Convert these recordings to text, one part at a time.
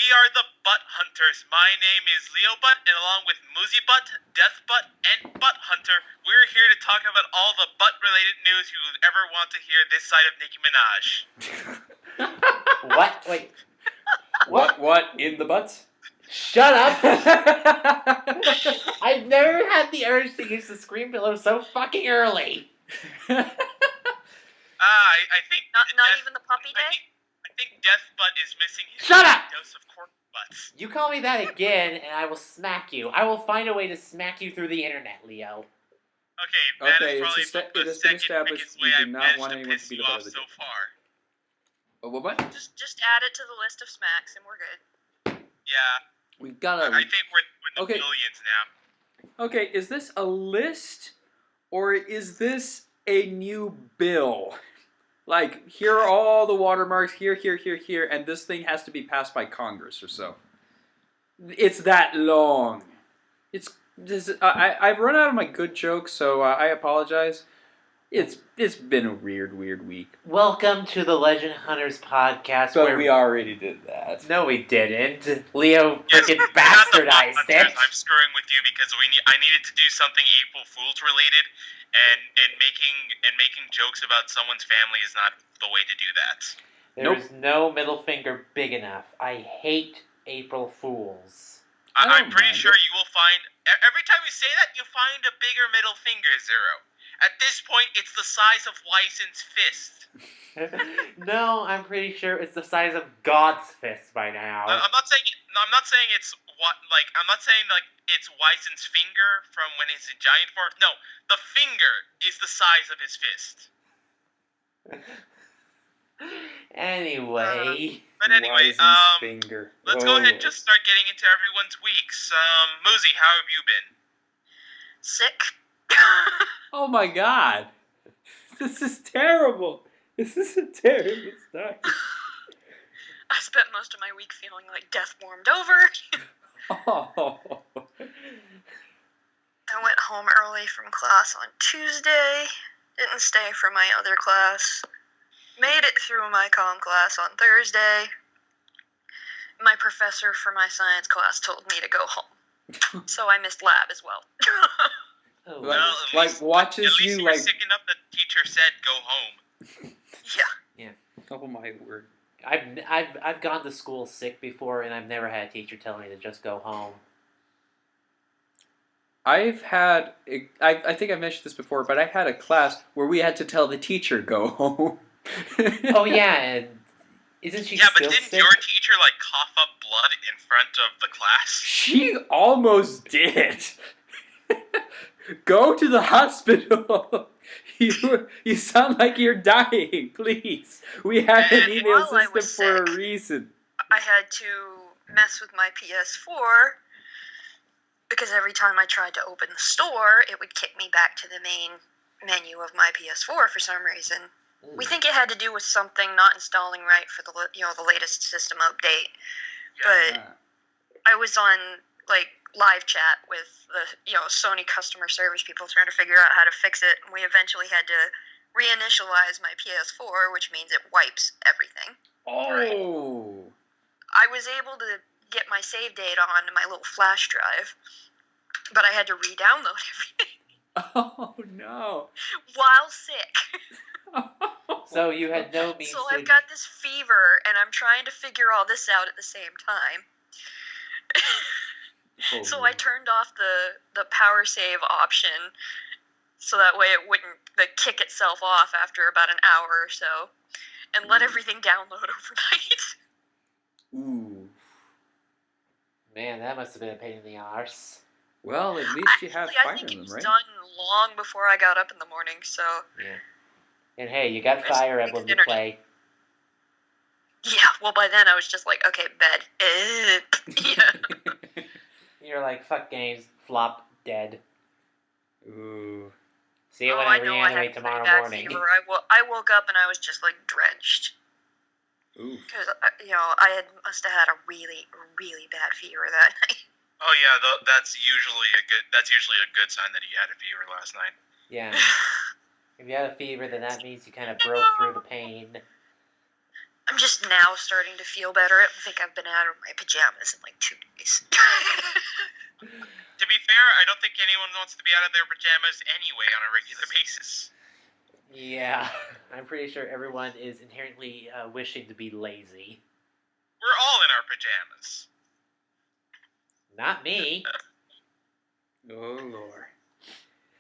are the Butt Hunters. My name is Leo Butt, and along with Muzi Butt, Death Butt, and Butt Hunter, we're here to talk about all the butt-related news you would ever want to hear this side of Nicki Minaj. What? Wait. What in the butts? Shut up! I've never had the urge to use the scream pillow so fucking early. I think... Not even the puppy day? I think Death Butt is missing his Shut up! dose of cork butts. You call me that again, and I will smack you. I will find a way to smack you through the internet, Leo. Okay, that is Okay, probably it has been established we do not want anyone to be the butt of the so joke. far. What? Just add it to the list of smacks and we're good. Yeah, We've got I think we're in the Okay. millions now. Okay, is this a list or is this a new bill? Like, here are all the watermarks, here, and this thing has to be passed by Congress or so. It's that long. I've run out of my good jokes, so I apologize. It's been a weird week. Welcome to the Legend Hunters podcast. But where we already did that. No, we didn't. Leo Yes, freaking we're not the Butt bastardized it. Hunters. I'm screwing with you because I needed to do something April Fool's related, and making jokes about someone's family is not the way to do that. There's no middle finger big enough. I hate April Fools. I'm pretty sure you will find every time you say that, you find a bigger middle finger, Zero. At this point, it's the size of Weisson's fist. No, I'm pretty sure it's the size of God's fist by now. I'm not saying it's I'm not saying like it's Weisson's finger from when he's a giant form. No, the finger is the size of his fist. Anyway. But anyway, finger. let's go ahead and just start getting into everyone's weeks. Muzi, how have you been? Sick. Oh my god. This is terrible. This is a terrible start. I spent most of my week feeling like death warmed over. Oh. I went home early from class on Tuesday. Didn't stay for my other class. Made it through my comm class on Thursday. My professor for my science class told me to go home. So I missed lab as well. Oh. Well, watches at least you you were like. sick enough that the teacher said go home. Yeah. Oh my word. I've gone to school sick before, and I've never had a teacher tell me to just go home. I've had. I think I mentioned this before, but I've had a class where we had to tell the teacher go home. Oh yeah, and isn't she Yeah, but still didn't sick? your teacher like cough up blood in front of the class? She almost did. Go to the hospital. You sound like you're dying. Please, we have an email while I system was for a sick, reason. I had to mess with my PS4 because every time I tried to open the store, it would kick me back to the main menu of my PS4 for some reason. We think it had to do with something not installing right for the latest system update. But I was on like live chat with the Sony customer service people trying to figure out how to fix it, and we eventually had to reinitialize my PS4, which means it wipes everything. Oh. I was able to get my save data onto my little flash drive, but I had to re-download everything. Oh no. While sick. So you had no means So to... I've got this fever, and I'm trying to figure all this out at the same time. Oh, So I turned off the power save option, so that way it wouldn't kick itself off after about an hour or so, and let everything download overnight. Ooh. Man, that must have been a pain in the arse. Well, at least you have Actually, Fire I think it Emblem, was right? done long before I got up in the morning, so... Yeah. And hey, you got That's Fire like Emblem to internet. play. Yeah, well, by then I was just like, okay, bed. Yeah. You're like, fuck games, flop, dead. Ooh. See you when I I know I reanimate had tomorrow pretty bad morning. fever. I woke up and I was just like drenched. Ooh. Because, I must have had a really, really bad fever that night. Oh yeah, that's usually a good sign that he had a fever last night. Yeah. If you had a fever, then that means you kind of broke through the pain. I'm just now starting to feel better. I don't think I've been out of my pajamas in like 2 days. To be fair, I don't think anyone wants to be out of their pajamas anyway on a regular basis. Yeah, I'm pretty sure everyone is inherently wishing to be lazy. We're all in our pajamas. Not me. Oh, Lord.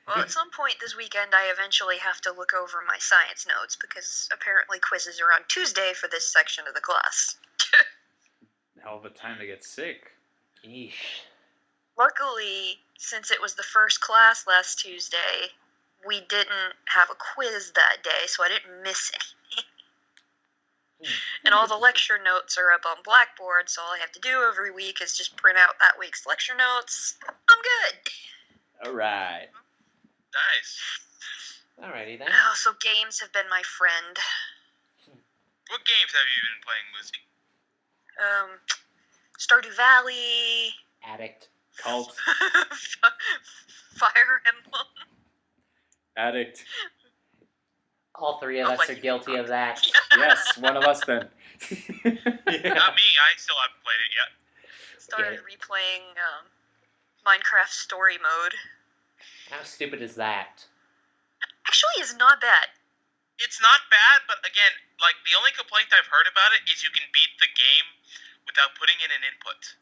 Well, at some point this weekend, I eventually have to look over my science notes because apparently quizzes are on Tuesday for this section of the class. Hell of a time to get sick. Yeesh. Luckily, since it was the first class last Tuesday, we didn't have a quiz that day, so I didn't miss anything. And all the lecture notes are up on Blackboard, so all I have to do every week is just print out that week's lecture notes. I'm good. All right. Nice. Alrighty then. Oh, so games have been my friend. What games have you been playing, Lucy? Stardew Valley, Addict. Cult. Fire Emblem. Addict. All three of Oh, us like are you guilty talk. of that. Yes, one of us then. Not me. I still haven't played it yet. Started replaying Minecraft Story Mode. How stupid is that? Actually, it's not bad. It's not bad, but again, like, the only complaint I've heard about it is you can beat the game without putting in an input.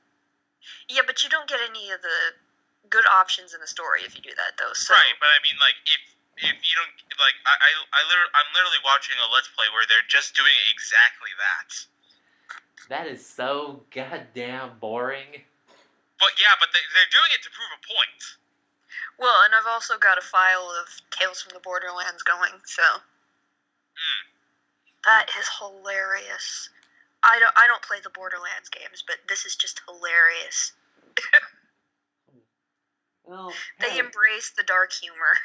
Yeah, but you don't get any of the good options in the story if you do that, though. So. Right, but I mean, like, if you don't, like, I'm literally watching a Let's Play where they're just doing exactly that. That is so goddamn boring. But yeah, but they're doing it to prove a point. Well, and I've also got a file of Tales from the Borderlands going, so. That is hilarious. I don't play the Borderlands games, but this is just hilarious. Well, They embrace the dark humor.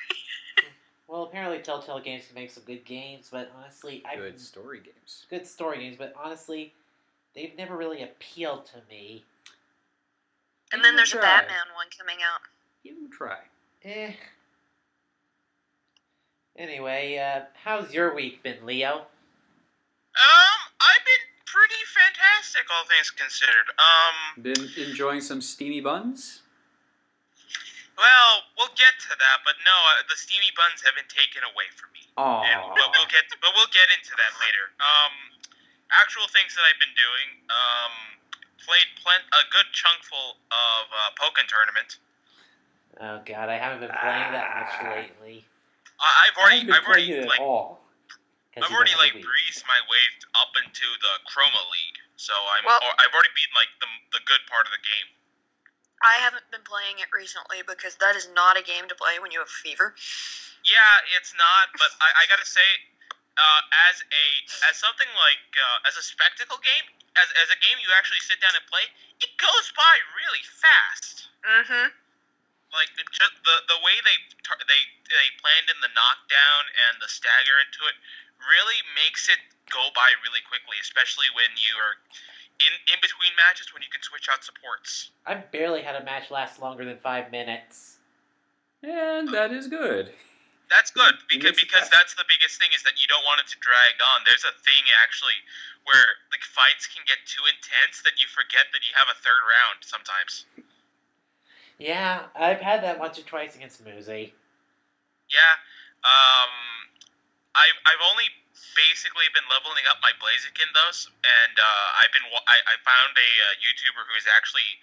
well, apparently Telltale Games can make some good games, but honestly, Good story games. good story games, but honestly, they've never really appealed to me. And then there's a Try. Batman one coming out. You try. Anyway, how's your week been, Leo? I've been pretty fantastic, all things considered. Been enjoying some steamy buns? Well, we'll get to that, but no, the steamy buns have been taken away from me. Aww. And we'll get into that later. Actual things that I've been doing, played a good chunkful of Pokken Tournament. Oh god, I haven't been playing that much lately. I've already it like at all. I've already like breezed my way up into the Chroma League, so I've already beaten like the good part of the game. I haven't been playing it recently because that is not a game to play when you have fever. Yeah, it's not, but I gotta say, as something like as a spectacle game, as a game you actually sit down and play, it goes by really fast. Mm-hmm. Like just the way they planned in the knockdown and the stagger into it really makes it go by really quickly, especially when you are in between matches when you can switch out supports. I've barely had a match last longer than 5 minutes. And that is good. That's good It because makes it fast. that's the biggest thing is that you don't want it to drag on. There's a thing actually where the fights can get too intense that you forget that you have a third round sometimes. Yeah, I've had that once or twice against Muzi. Yeah, I've only basically been leveling up my Blaziken though, and I found a YouTuber who is actually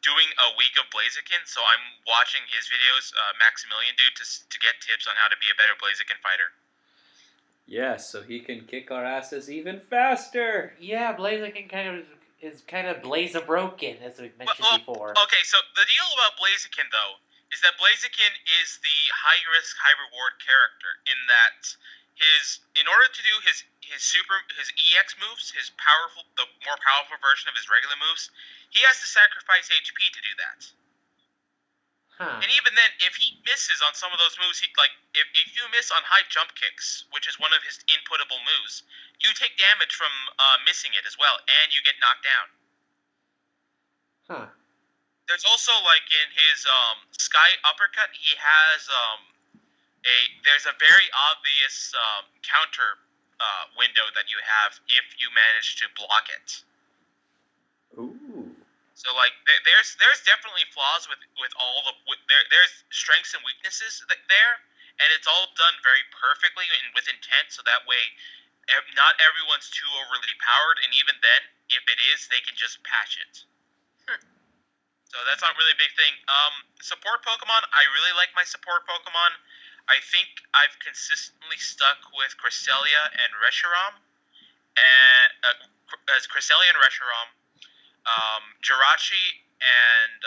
doing a week of Blaziken, so I'm watching his videos, Maximilian Dude, to get tips on how to be a better Blaziken fighter. Yes, so he can kick our asses even faster. Yeah, Blaziken is kind of Blaze-a-broken, as we've mentioned before. Okay, so the deal about Blaziken, though, is that Blaziken is the high-risk, high-reward character in that in order to do his EX moves, the more powerful version of his regular moves, he has to sacrifice HP to do that. Huh. And even then, if he misses on some of those moves, if you miss on high jump kicks, which is one of his inputable moves, you take damage from missing it as well, and you get knocked down. Huh. There's also, like, in his Sky Uppercut, he has there's a very obvious counter window that you have if you manage to block it. Ooh. So like there's definitely flaws with all the there's strengths and weaknesses there, and it's all done very perfectly and with intent. So that way, not everyone's too overly powered, and even then, if it is, they can just patch it. So that's not really a big thing. Support Pokemon, I really like my support Pokemon. I think I've consistently stuck with Cresselia and Reshiram, as Cresselia and Reshiram, Jirachi and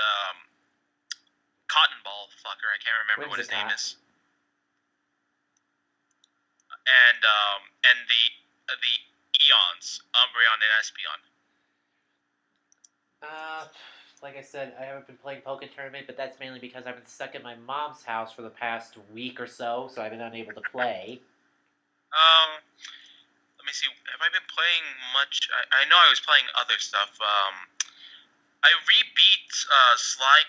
Cotton Ball fucker. I can't remember what his name is. And the Eons, Umbreon and Espeon. Like I said, I haven't been playing Poké Tournament, but that's mainly because I've been stuck at my mom's house for the past week or so I've been unable to play. Let me see. Have I been playing much? I know I was playing other stuff. I rebeat Sly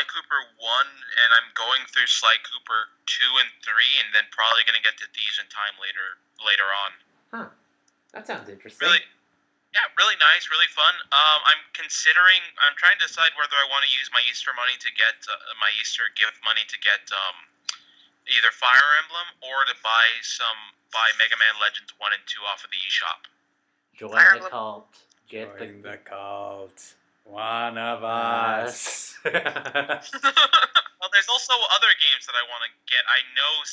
Cooper 1, and I'm going through Sly Cooper 2 and 3, and then probably going to get to Thieves in Time later on. Huh. That sounds interesting. Really nice, really fun. I'm trying to decide whether I want to use my Easter money to get, my Easter gift money to get either Fire Emblem or to buy Mega Man Legends 1 and 2 off of the eShop. Join Fire the Emblem. cult. Join the cult. One of us. Well, there's also other games that I want to get. I know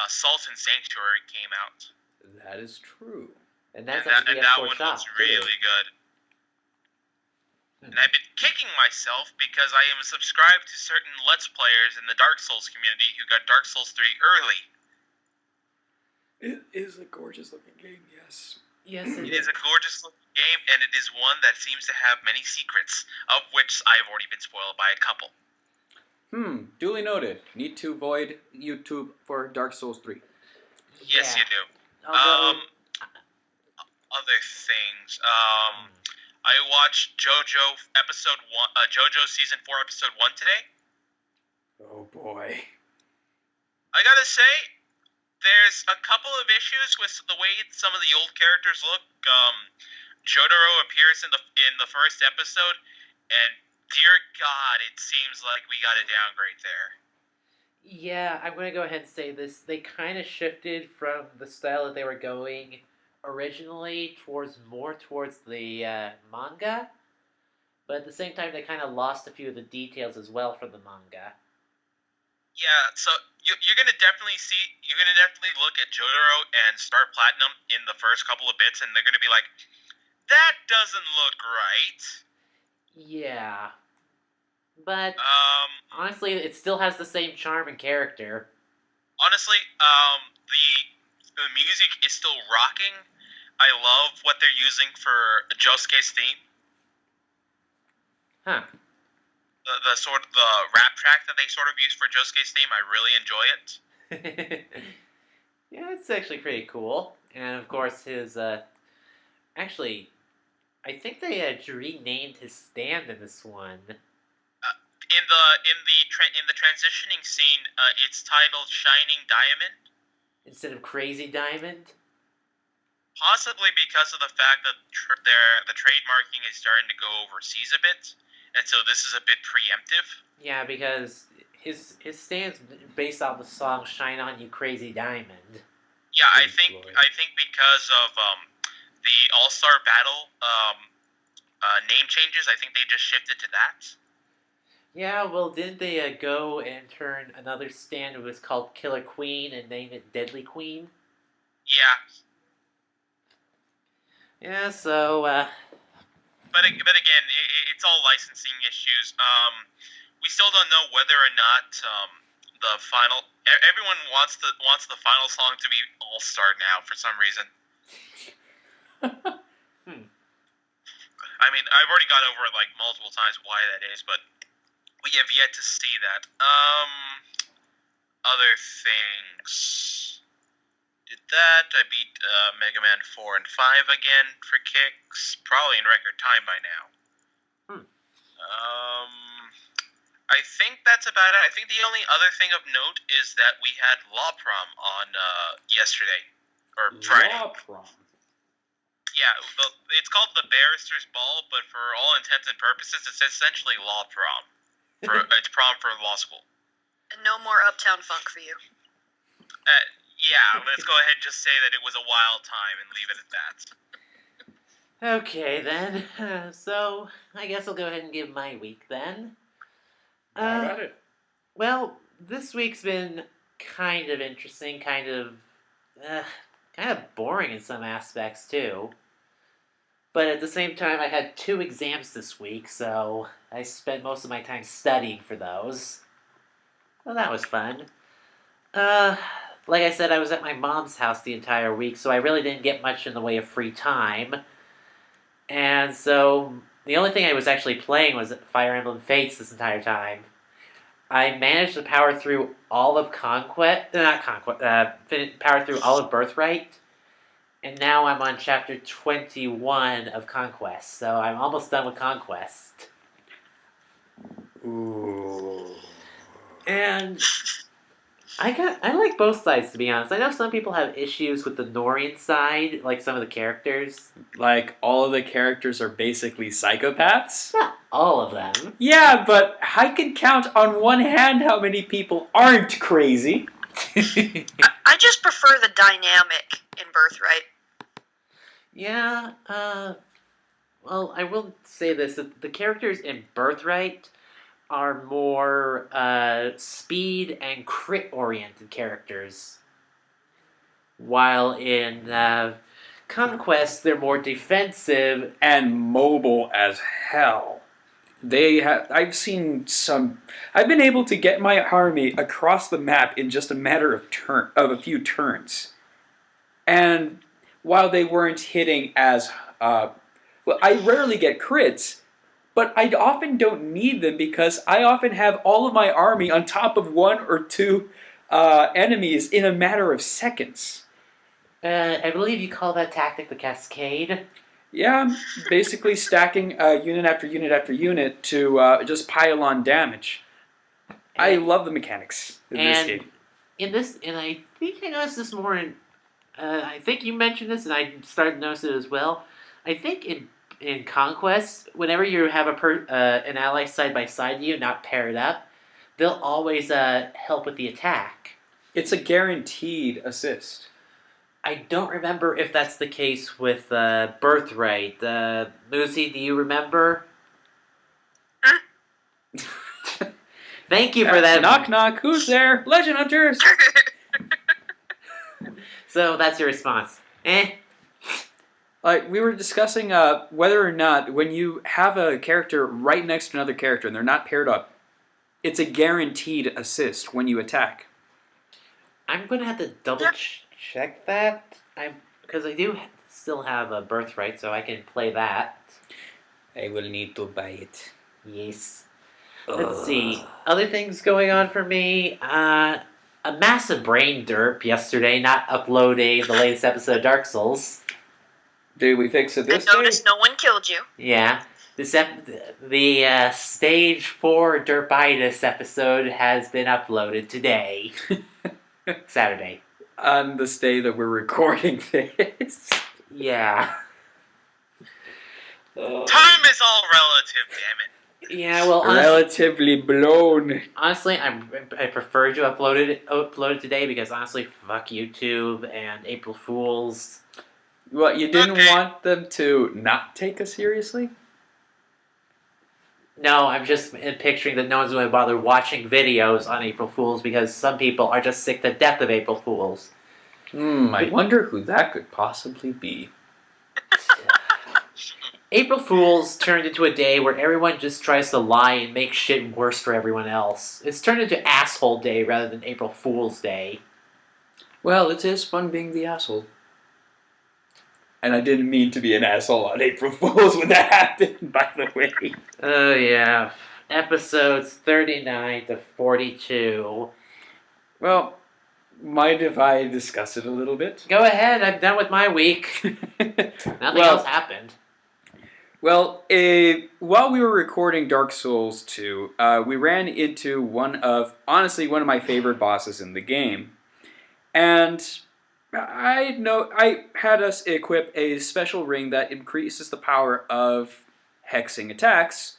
Salt and Sanctuary came out. That is true. And that's that PS4 one shop, looks really good. And I've been kicking myself because I am subscribed to certain Let's Players in the Dark Souls community who got Dark Souls 3 early. It is a gorgeous looking game, yes. Yes, It is a gorgeous looking game, and it is one that seems to have many secrets, of which I've already been spoiled by a couple. Duly noted. Need to void YouTube for Dark Souls 3. Yes, you do. Although, Other things. I watched JoJo episode 1, JoJo season 4 episode 1 today. Oh boy. I gotta say, there's a couple of issues with the way some of the old characters look. Jotaro appears in the first episode, and dear God, it seems like we got a downgrade there. yeah, I'm going to go ahead and say this. They kind of shifted from the style that they were going originally more towards the manga, but at the same time they kind of lost a few of the details as well from the manga. Yeah, so you're gonna definitely look at Jotaro and Star Platinum in the first couple of bits, and they're gonna be like, that doesn't look right. Yeah, but honestly, it still has the same charm and character. Honestly, the music is still rocking. I love what they're using for Josuke's theme. Huh. The rap track that they sort of use for Josuke's theme, I really enjoy it. Yeah, it's actually pretty cool. And of course, his actually, I think they renamed his stand in this one. In the transitioning scene, it's titled Shining Diamond Instead of Crazy Diamond. Possibly because of the fact that the trademarking is starting to go overseas a bit, and so this is a bit preemptive. Yeah, because his stand's based off the song "Shine On You, Crazy Diamond." Yeah, I think because of the All-Star Battle name changes, I think they just shifted to that. Yeah, well, didn't they go and turn another stand that was called Killer Queen and name it Deadly Queen? Yeah. Yeah, so, But again, it's all licensing issues. We still don't know whether or not the final. Everyone wants the final song to be All Star now for some reason. I mean, I've already gone over it like multiple times why that is, but we have yet to see that. Other things. Did that. I beat Mega Man 4 and 5 again for kicks. Probably in record time by now. I think that's about it. I think the only other thing of note is that we had Law Prom on yesterday. Or Friday. Law prom. Yeah, it's called the Barrister's Ball, but for all intents and purposes, it's essentially law prom. It's prom for law school. And no more Uptown Funk for you. Yeah, let's go ahead and just say that it was a wild time and leave it at that. Okay, then. So, I guess I'll go ahead and give my week then. How about it? Well, this week's been kind of interesting, kind of boring in some aspects, too. But at the same time, I had 2 exams this week, so I spent most of my time studying for those. Well, that was fun. Like I said, I was at my mom's house the entire week, so I really didn't get much in the way of free time. And so, the only thing I was actually playing was Fire Emblem Fates this entire time. I managed to power through all of power through all of Birthright, and now I'm on chapter 21 of Conquest, so I'm almost done with Conquest. Ooh. And I like both sides, to be honest. I know some people have issues with the Norian side, like some of the characters. Like, all of the characters are basically psychopaths? Not all of them. Yeah, but I can count on one hand how many people aren't crazy. I just prefer the dynamic in Birthright. Yeah, well, I will say this. The characters in Birthright are more speed and crit-oriented characters. While in Conquest, they're more defensive. And mobile as hell. I've been able to get my army across the map in just a matter of a few turns. And while they weren't hitting as, I rarely get crits, but I often don't need them because I often have all of my army on top of 1 or 2 enemies in a matter of seconds. I believe you call that tactic the Cascade. Yeah, basically stacking unit after unit after unit to just pile on damage. I love the mechanics in this game. And I think I noticed this more I think you mentioned this, and I started to notice it as well. I think in Conquest, whenever you have an ally side by side you, not paired up, they'll always help with the attack. It's a guaranteed assist. I don't remember if that's the case with Birthright. Lucy, do you remember? Thank you for that. Knock knock, who's there? Legend Hunters! So that's your response. We were discussing whether or not when you have a character right next to another character and they're not paired up, it's a guaranteed assist when you attack. I'm going to have to double check that. Because I do still have a Birthright, so I can play that. I will need to buy it. Yes. Let's see. Other things going on for me. A massive brain derp yesterday, not uploading the latest episode of Dark Souls. Did we fix it this day? I noticed no one killed you. Yeah. The Stage 4 Derpitis episode has been uploaded today. Saturday. On this day that we're recording this. Yeah. Time is all relative, damn it. Yeah, well, relatively blown. Honestly, I prefer to upload it today because honestly, fuck YouTube and April Fools. What, you didn't want them to not take us seriously? No, I'm just picturing that no one's going to bother watching videos on April Fools because some people are just sick to death of April Fools. I wonder who that could possibly be. April Fools turned into a day where everyone just tries to lie and make shit worse for everyone else. It's turned into Asshole Day rather than April Fool's Day. Well, it is fun being the asshole. And I didn't mean to be an asshole on April Fools when that happened, by the way. Oh, yeah. Episodes 39 to 42. Well, mind if I discuss it a little bit? Go ahead, I'm done with my week. Nothing else happened. Well, while we were recording Dark Souls 2, we ran into one of my favorite bosses in the game. And I had us equip a special ring that increases the power of hexing attacks,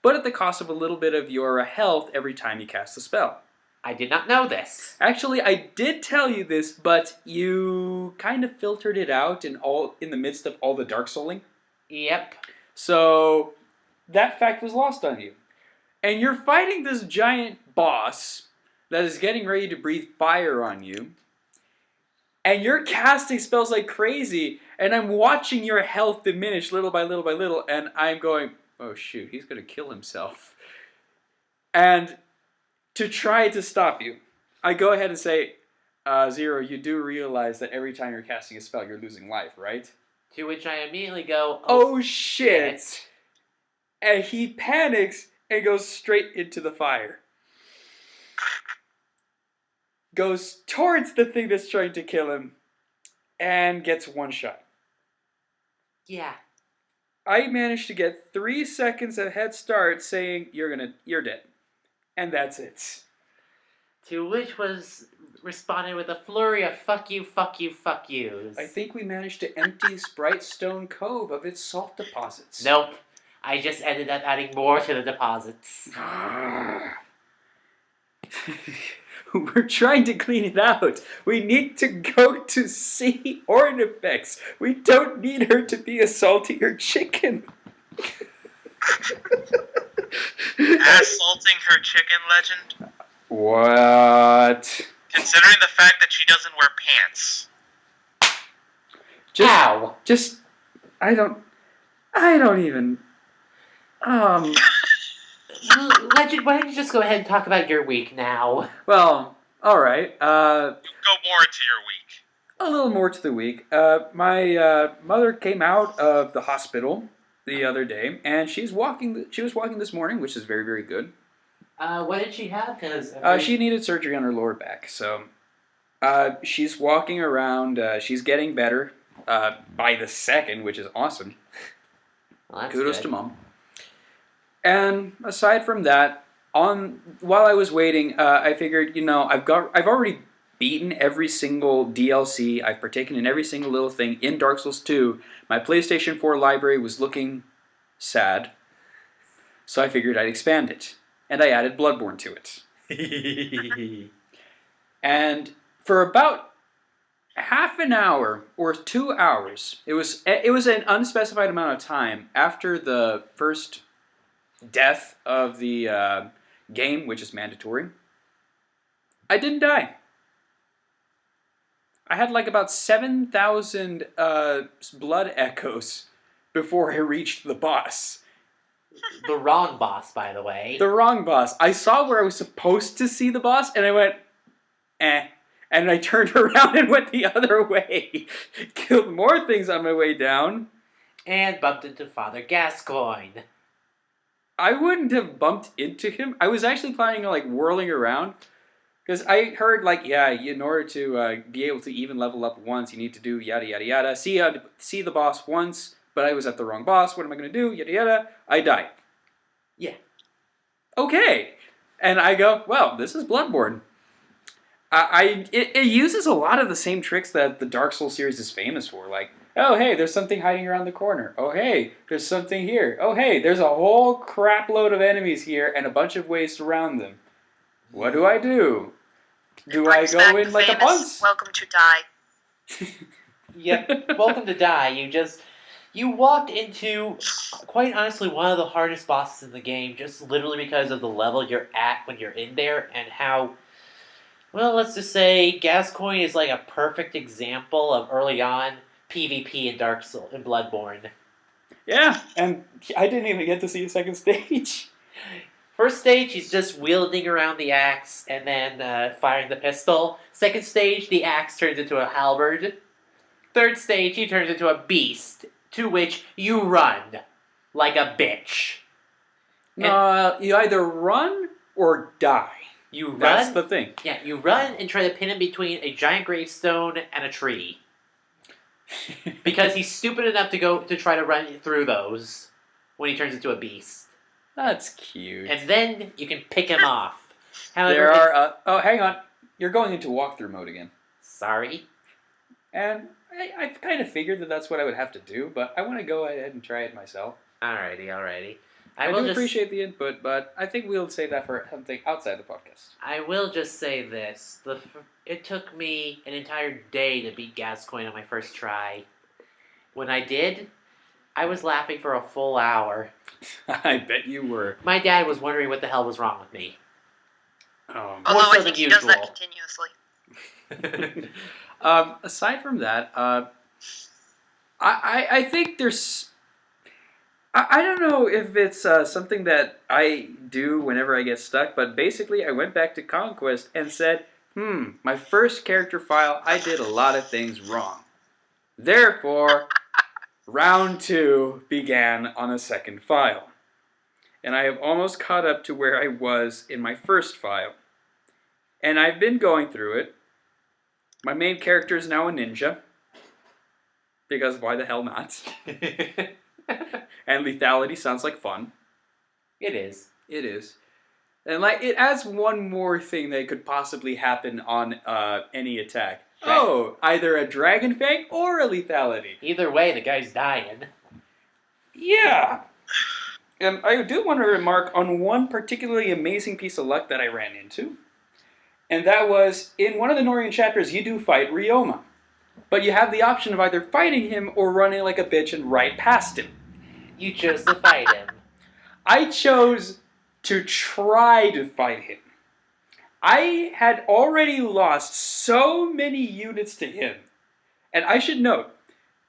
but at the cost of a little bit of your health every time you cast a spell. I did not know this. Actually, I did tell you this, but you kind of filtered it out in the midst of all the Dark Souling. Yep. So that fact was lost on you. And you're fighting this giant boss that is getting ready to breathe fire on you. And you're casting spells like crazy, and I'm watching your health diminish little by little by little, and I'm going, oh shoot, he's going to kill himself. And to try to stop you, I go ahead and say, Zero, you do realize that every time you're casting a spell, you're losing life, right? To which I immediately go, Oh shit! And he panics and goes straight into the fire. Goes towards the thing that's trying to kill him, and gets one shot. Yeah. I managed to get 3 seconds of head start saying, you're dead. And that's it. To which was responded with a flurry of fuck you, fuck you, fuck yous. I think we managed to empty Sprite Stone Cove of its salt deposits. Nope. I just ended up adding more to the deposits. We're trying to clean it out. We need to go to see Ornifex. We don't need her to be a saltier chicken. Assaulting her chicken legend? What? Considering the fact that she doesn't wear pants. Ow! I don't even. Legend, why don't you just go ahead and talk about your week now? Well, all right. Go more into your week. A little more to the week. My mother came out of the hospital the other day, and she was walking this morning, which is very, very good. What did she have? Because she needed surgery on her lower back, so she's walking around. She's getting better by the second, which is awesome. Well, that's Kudos good. to Mom. And aside from that, while I was waiting, I figured, I've already beaten every single DLC. I've partaken in every single little thing in Dark Souls 2. My PlayStation 4 library was looking sad, so I figured I'd expand it, and I added Bloodborne to it. And for about half an hour or 2 hours, it was an unspecified amount of time after the first death of the game, which is mandatory, I didn't die. I had like about 7,000 blood echoes before I reached the boss. The wrong boss, by the way. The wrong boss. I saw where I was supposed to see the boss, and I went, eh. And I turned around and went the other way. Killed more things on my way down. And bumped into Father Gascoigne. I wouldn't have bumped into him. I was actually planning on whirling around. Because I heard in order to be able to even level up once, you need to do yada yada yada. See the boss once, but I was at the wrong boss. What am I going to do? Yada yada. I die. Yeah. Okay. And I go, well, this is Bloodborne. It uses a lot of the same tricks that the Dark Souls series is famous for. Like, oh, hey, there's something hiding around the corner. Oh, hey, there's something here. Oh, hey, there's a whole crap load of enemies here and a bunch of ways around them. What do I do? Do I go in like a punch? Welcome to die. Yep. Welcome to die. You walked into, quite honestly, one of the hardest bosses in the game, just literally because of the level you're at when you're in there, and how, well, let's just say Gascoigne is like a perfect example of early on PvP in Dark Souls, in Bloodborne. Yeah, and I didn't even get to see a second stage. First stage, he's just wielding around the axe and then firing the pistol. Second stage, the axe turns into a halberd. Third stage, he turns into a beast, to which you run like a bitch. No, you either run or die. You run. That's the thing. Yeah, you run and try to pin him between a giant gravestone and a tree. Because he's stupid enough to try to run through those when he turns into a beast. That's cute. And then you can pick him off. However, There are... oh, hang on. You're going into walkthrough mode again. Sorry. And I kind of figured that that's what I would have to do, but I want to go ahead and try it myself. Alrighty. I do appreciate the input, but I think we'll save that for something outside the podcast. I will just say this: it took me an entire day to beat Gascoigne on my first try. When I did, I was laughing for a full hour. I bet you were. My dad was wondering what the hell was wrong with me. Although More so I than think he does that usual. continuously. Aside from that, I think there's. I don't know if it's something that I do whenever I get stuck, but basically I went back to Conquest and said, my first character file, I did a lot of things wrong. Therefore, round 2 began on a second file. And I have almost caught up to where I was in my first file. And I've been going through it. My main character is now a ninja. Because why the hell not? And lethality sounds like fun. It is. It is. And like it adds one more thing that could possibly happen on any attack. Right. Oh, either a dragon fang or a lethality. Either way, the guy's dying. Yeah. And I do want to remark on one particularly amazing piece of luck that I ran into. And that was, in one of the Norian chapters, you do fight Ryoma. But you have the option of either fighting him or running like a bitch and right past him. You chose to fight him. I chose to try to fight him. I had already lost so many units to him. And I should note,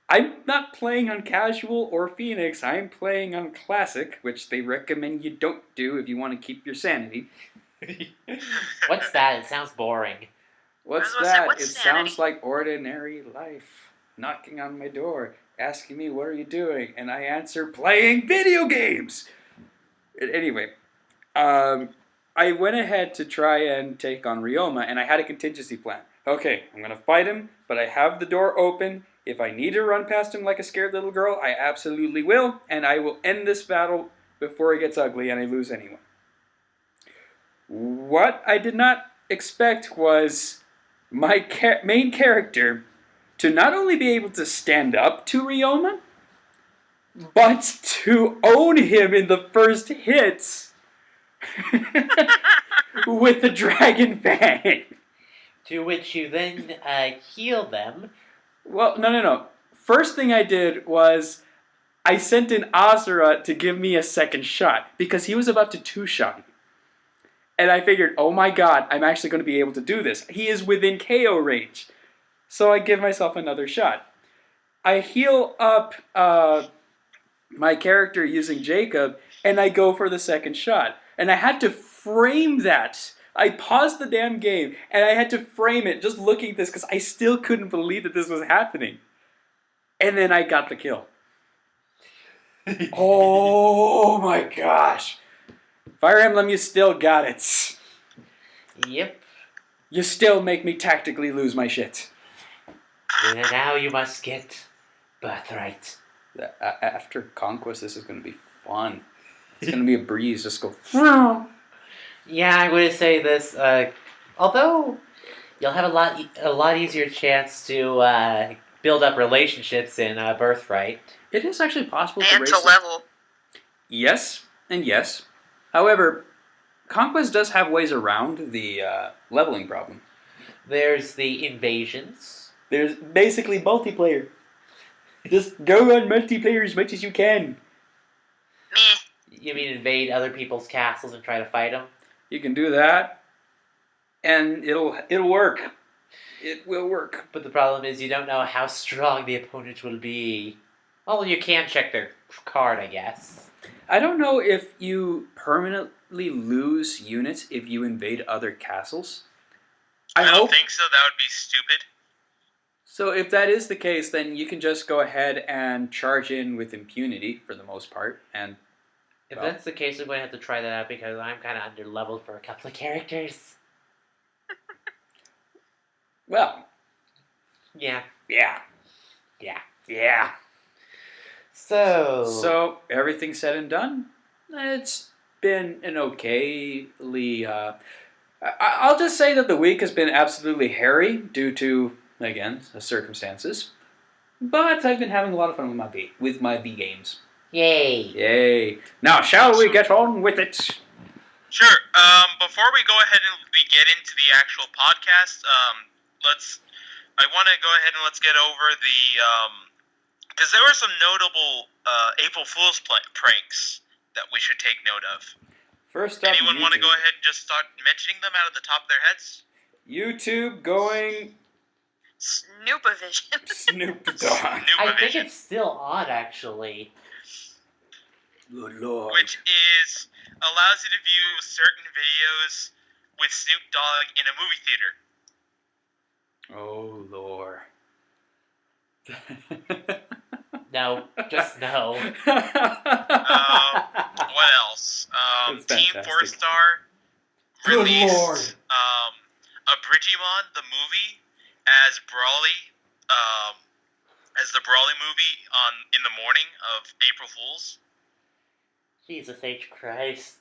I'm not playing on casual or Phoenix, I'm playing on classic, which they recommend you don't do if you want to keep your sanity. What's that? It sounds boring. What's I was gonna say, that? what's It sanity? sounds like ordinary life. Knocking on my door, asking me what are you doing, and I answer playing video games. Anyway, I went ahead to try and take on Ryoma, and I had a contingency plan. Okay, I'm gonna fight him, but I have the door open. If I need to run past him like a scared little girl, I absolutely will, and I will end this battle before it gets ugly and I lose anyone. What I did not expect was my main character to not only be able to stand up to Ryoma, but to own him in the first hits with the Dragon Fang. To which you then heal them. Well, no. First thing I did was I sent in Asura to give me a second shot because he was about to two-shot me. And I figured, oh my god, I'm actually going to be able to do this. He is within KO range. So I give myself another shot. I heal up my character using Jacob, and I go for the second shot. And I had to frame that. I paused the damn game, and I had to frame it just looking at this because I still couldn't believe that this was happening. And then I got the kill. Oh my gosh. Fire Emblem, you still got it. Yep. You still make me tactically lose my shit. And now you must get Birthright. After Conquest, this is going to be fun. It's going to be a breeze. Just go. Yeah, I'm going to say this. Although you'll have a lot easier chance to build up relationships in Birthright. It is actually possible to And race to them. level. Yes, and yes. However, Conquest does have ways around the leveling problem. There's the invasions. There's basically multiplayer. Just go on multiplayer as much as you can. Meh. You mean invade other people's castles and try to fight them? You can do that, and it'll work. It will work. But the problem is you don't know how strong the opponent will be. Well, you can check their card, I guess. I don't know if you permanently lose units if you invade other castles. I don't hope. think so. That would be stupid. So if that is the case, then you can just go ahead and charge in with impunity for the most part. And If well, that's the case, I'm going to have to try that out because I'm kind of under-leveled for a couple of characters. well, Yeah. yeah. So everything said and done, it's been an okayly. I'll just say that the week has been absolutely hairy due to again, circumstances. But I've been having a lot of fun with my V games. Yay! Yay! Now, shall we get on with it? Sure. Before we go ahead and we get into the actual podcast, I want to go ahead and let's get over the because there were some notable April Fool's pranks that we should take note of. First up, anyone want to go ahead and just start mentioning them out of the top of their heads? YouTube going Snoopavision. Snoop Dogg. I think it's still on, actually. Good lord. Which allows you to view certain videos with Snoop Dogg in a movie theater. Oh lord. No, just no. What else? It's Team fantastic. 4-Star Good released lord. a Bridgemon the movie as Brawly, as the Brawly movie in the morning of April Fools, Jesus H. Christ.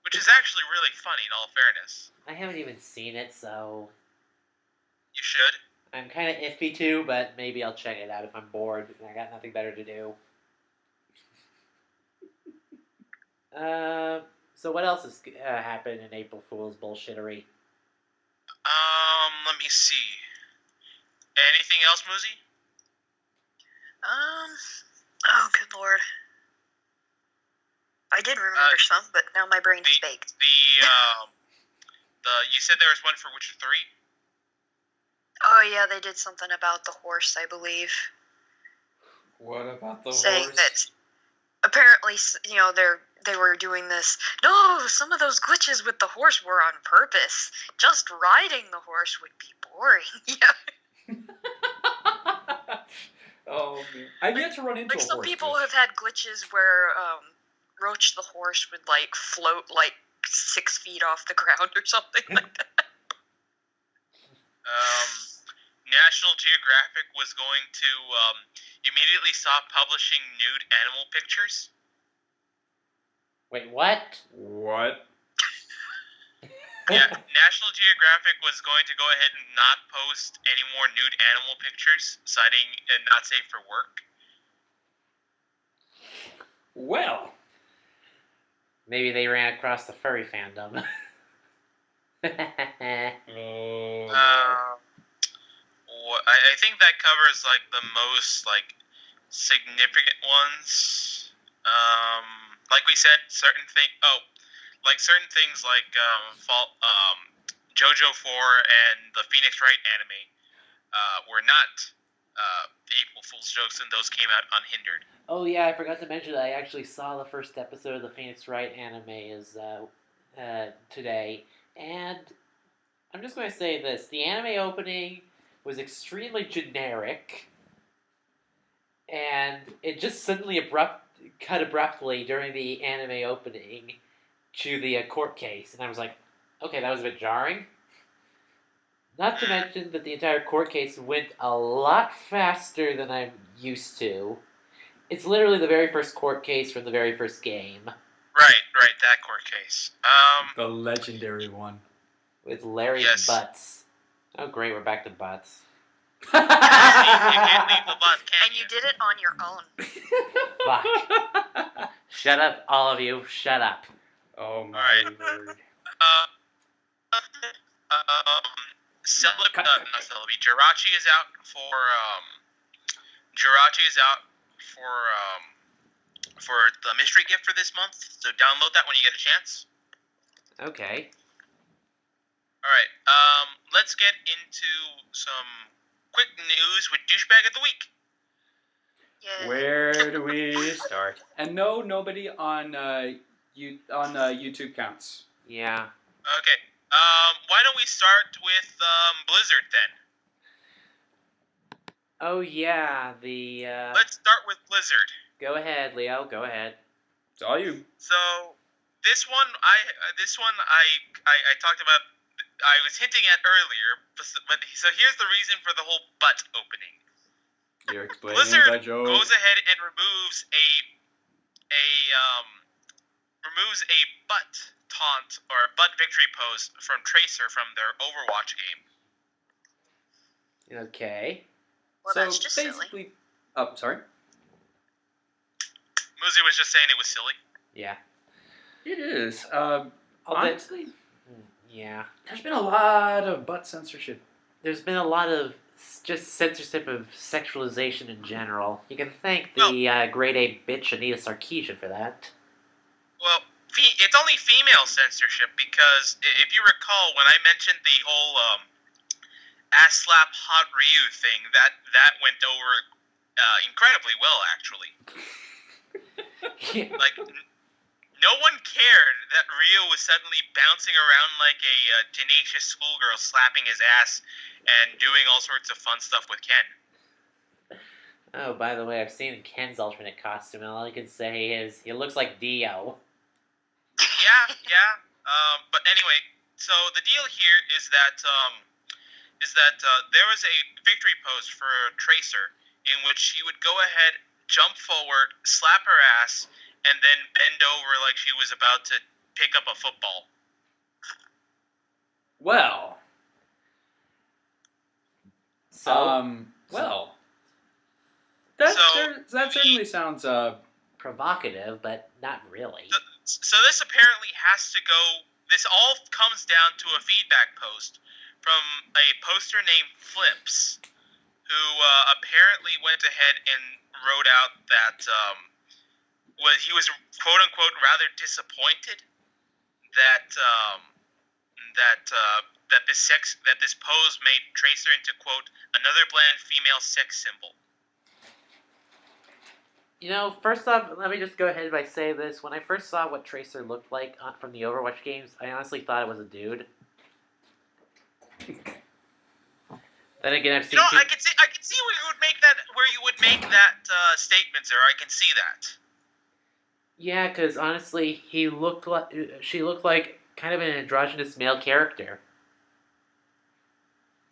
which is actually really funny. In all fairness, I haven't even seen it, so you should. I'm kind of iffy too, but maybe I'll check it out if I'm bored and I got nothing better to do. So what else has happened in April Fool's bullshittery? Let me see. Anything else, Muzi? Oh, good lord. I did remember some, but now my brain is baked. You said there was one for Witcher 3? Oh yeah, they did something about the horse, I believe. What about the Saying horse? that apparently, they were doing this. No, some of those glitches with the horse were on purpose. Just riding the horse would be boring. Yeah. Oh man. I've yet to run into Like a some horse people glitch. have had glitches where Roach the horse would like float like 6 feet off the ground or something like that. National Geographic was going to immediately stop publishing nude animal pictures. Wait, what? What? Yeah, National Geographic was going to go ahead and not post any more nude animal pictures, citing not safe for work. Well. Maybe they ran across the furry fandom. I think that covers like the most like significant ones. Like we said, certain things like JoJo 4 and the Phoenix Wright anime were not April Fool's jokes, and those came out unhindered. Oh yeah, I forgot to mention that I actually saw the first episode of the Phoenix Wright anime today, and I'm just going to say this: the anime opening was extremely generic, and it just suddenly cut abruptly during the anime opening to the court case, and I was like, okay, that was a bit jarring. Not to mention that the entire court case went a lot faster than I'm used to. It's literally the very first court case from the very first game. Right, that court case. The legendary one. With Larry Yes. Butts. Oh great, we're back to Butts. You can't leave the butt, can And you did it on your own. Fuck. Shut up, all of you. Shut up. Oh my Alright. word. Jirachi is out for the mystery gift for this month. So download that when you get a chance. Okay. Alright, let's get into some quick news with Douchebag of the Week. Yeah. Where do we start? And no, nobody on YouTube counts. Yeah. Okay, why don't we start with Blizzard then? Oh yeah, the Let's start with Blizzard. Go ahead, Leo, go ahead. It's all you. So this one I talked about. I was hinting at earlier, but so here's the reason for the whole butt opening. You're explaining Blizzard the joke. goes ahead and removes a butt taunt or a butt victory pose from Tracer from their Overwatch game. Okay. Well, so that's just silly. basically, oh, sorry. Muzi was just saying it was silly. Yeah. It is. Although- Honestly, Yeah. there's been a lot of butt censorship. There's been a lot of just censorship of sexualization in general. You can thank the grade A bitch Anita Sarkeesian for that. Well, it's only female censorship because if you recall, when I mentioned the whole ass slap hot Ryu thing, that went over incredibly well, actually. Yeah. Like, no one cared that Ryu was suddenly bouncing around like a tenacious schoolgirl, slapping his ass and doing all sorts of fun stuff with Ken. Oh, by the way, I've seen Ken's alternate costume, and all I can say is he looks like Dio. Yeah. But anyway, so the deal here is that there was a victory pose for Tracer in which she would go ahead, jump forward, slap her ass, and then bend over like she was about to pick up a football. Well, So, well, that So, that certainly sounds provocative, but not really. So this apparently has to go. This all comes down to a feedback post from a poster named Flips, who apparently went ahead and wrote out that he was quote unquote rather disappointed that that this pose made Tracer into quote another bland female sex symbol. You know, first off, let me just go ahead by say this. When I first saw what Tracer looked like from the Overwatch games, I honestly thought it was a dude. Then again, I've seen. You know, I can see where you would make that statement, sir. I can see that. Yeah, because honestly, she looked like kind of an androgynous male character.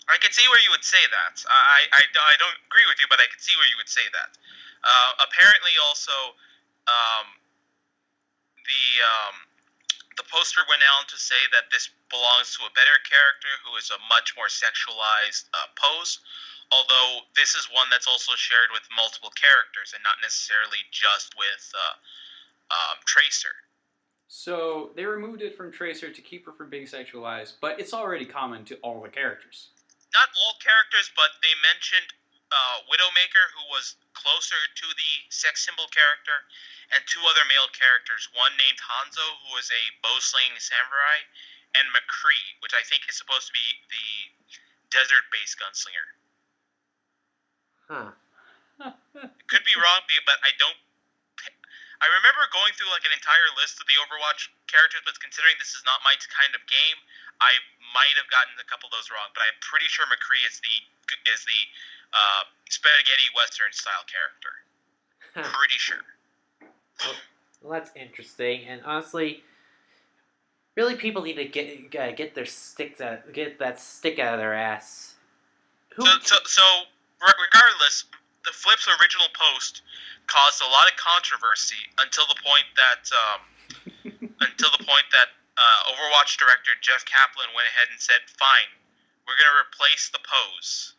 I can see where you would say that. I don't agree with you, but I can see where you would say that. Apparently, also, the poster went on to say that this belongs to a better character who is a much more sexualized pose. Although this is one that's also shared with multiple characters and not necessarily just with Tracer. So they removed it from Tracer to keep her from being sexualized, but it's already common to all the characters. Not all characters, but they mentioned Widowmaker, who was closer to the sex symbol character, and two other male characters, one named Hanzo, who was a bow-slinging samurai, and McCree, which I think is supposed to be the desert-based gunslinger. Huh. Could be wrong, but I remember going through like an entire list of the Overwatch characters, but considering this is not my kind of game, I might have gotten a couple of those wrong. But I'm pretty sure McCree is the spaghetti western style character. Pretty sure. Well, that's interesting, and honestly, really, people need to get that stick out of their ass. So regardless, the Flip's original post caused a lot of controversy until the point that Overwatch director Jeff Kaplan went ahead and said, "Fine, we're going to replace the pose."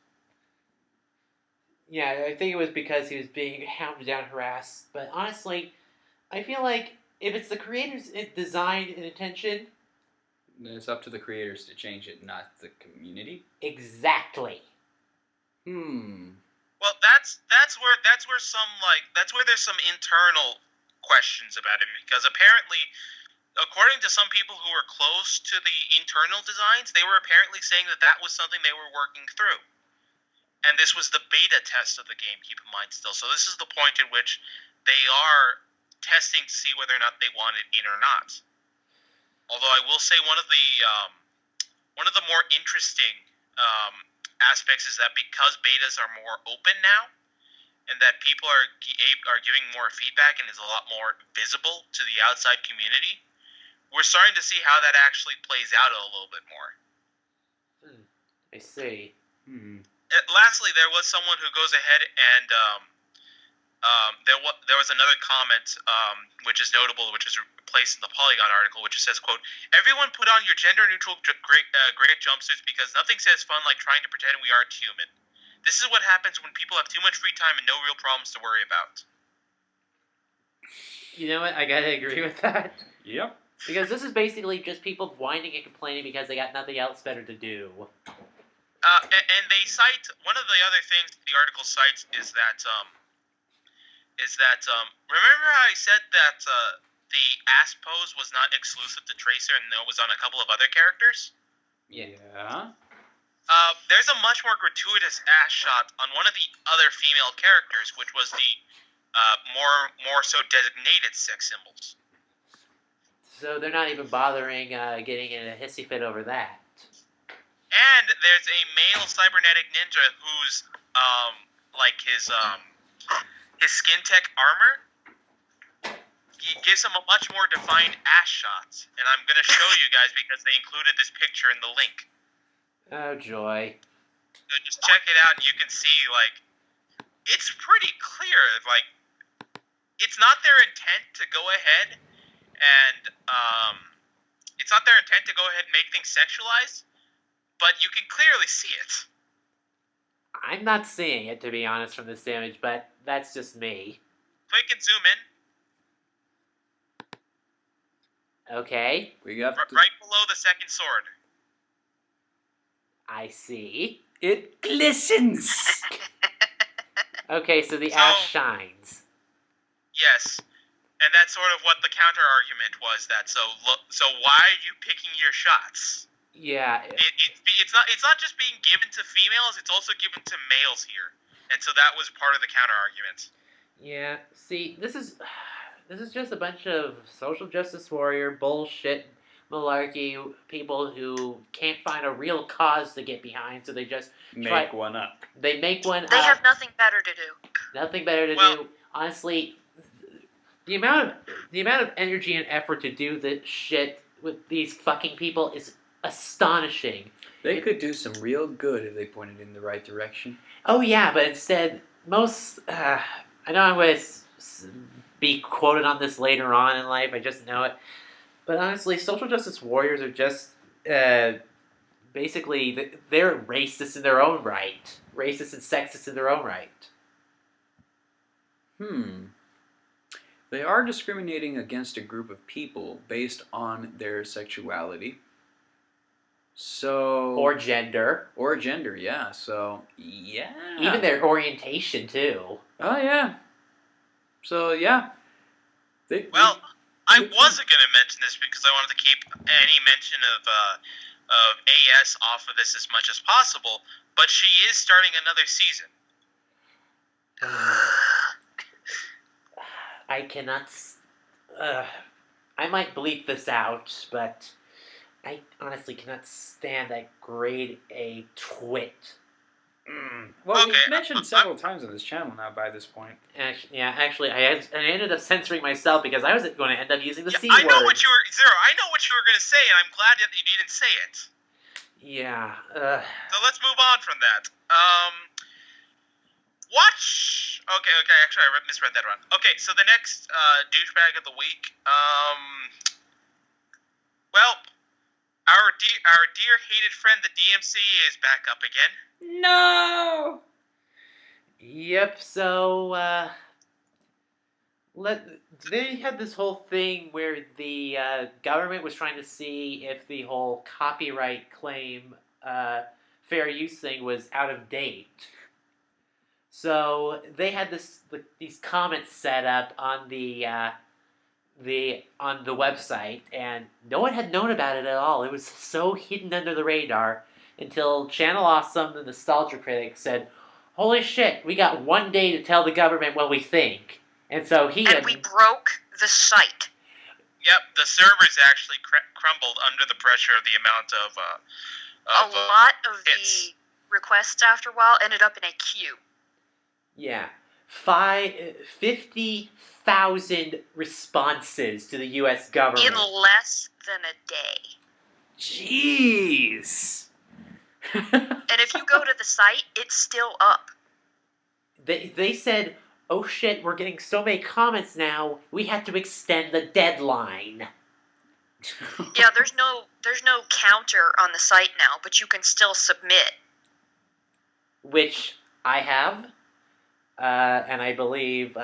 Yeah, I think it was because he was being hounded down, harassed. But honestly, I feel like if it's the creator's design and intention, It's up to the creators to change it, not the community. exactly. Well, that's where there's some internal questions about it, because apparently, according to some people who were close to the internal designs, they were apparently saying that was something they were working through. And this was the beta test of the game, keep in mind still. So this is the point at which they are testing to see whether or not they want it in or not. Although I will say one of the more interesting aspects is that because betas are more open now, and that people are giving more feedback and is a lot more visible to the outside community, we're starting to see how that actually plays out a little bit more. I see. Lastly, there was someone who goes ahead and there was another comment which is notable, which is placed in the Polygon article, which says, quote, "Everyone put on your gender-neutral gray jumpsuits because nothing says fun like trying to pretend we aren't human." This is what happens when people have too much free time and no real problems to worry about. You know what? I gotta agree with that. Yep. Because this is basically just people whining and complaining because they got nothing else better to do. And they cite one of the other things the article cites is that remember how I said that the ass pose was not exclusive to Tracer and it was on a couple of other characters? Yeah. There's a much more gratuitous ass shot on one of the other female characters, which was the more so designated sex symbols. So they're not even bothering getting in a hissy fit over that. And there's a male cybernetic ninja who's like his skin tech armor. He gives him a much more defined ass shot, and I'm gonna show you guys because they included this picture in the link. Oh joy! So just check it out, and you can see like it's pretty clear. Like it's not their intent to go ahead and it's not their intent to go ahead and make things sexualized, but you can clearly see it. I'm not seeing it, to be honest, from this image, but that's just me. Click and zoom in. Okay, We got Right below the second sword. I see. it glistens. Okay, so the So- ass shines. Yes, and that's sort of what the counter argument was. That so why are you picking your shots? Yeah, It's not just being given to females; it's also given to males here, and so that was part of the counter argument. yeah. See, this is just a bunch of social justice warrior bullshit malarkey people who can't find a real cause to get behind, so they just Make one up. they make one They up. have nothing better to do. Nothing better to Well- do. Honestly, the amount of energy and effort to do this shit with these fucking people is astonishing. They could do some real good if they pointed in the right direction. Oh yeah, but instead, most I know I'm going to be quoted on this later on in life. I just know it. But honestly, social justice warriors are just basically they're racist in their own right, racist and sexist in their own right. They are discriminating against a group of people based on their sexuality. So Or gender, or gender, yeah. So yeah. even their orientation too. Oh yeah. So yeah. Well, I wasn't going to mention this because I wanted to keep any mention of AS off of this as much as possible, but she is starting another season. I cannot. I might bleep this out, but I honestly cannot stand that grade A twit. Well, Okay, we've mentioned several times on this channel now by this point. Actually, I ended up censoring myself because I was going to end up using the C I word. know what you were Zero. I know what you were going to say, and I'm glad that you didn't say it. Yeah. So let's move on from that. Watch. Okay. Actually, I misread that one. Okay, so the next douchebag of the week. Well, our dear hated friend, the DMC, is back up again. No. Yep. So they had this whole thing where the government was trying to see if the whole copyright claim fair use thing was out of date. So they had these comments set up on the website, and no one had known about it at all. It was so hidden under the radar until Channel Awesome, the nostalgia critic, said, "Holy shit, we got 1 day to tell the government what we think." And so And we broke the site. Yep, the servers actually crumbled under the pressure of the amount of A lot of hits. the requests after a while ended up in a queue. Yeah. 50,000 responses to the U.S. government. In less than a day. Jeez. And if you go to the site, it's still up. They said, "Oh shit, we're getting so many comments now, we have to extend the deadline." Yeah, there's no counter on the site now, but you can still submit. Which I have, and I believe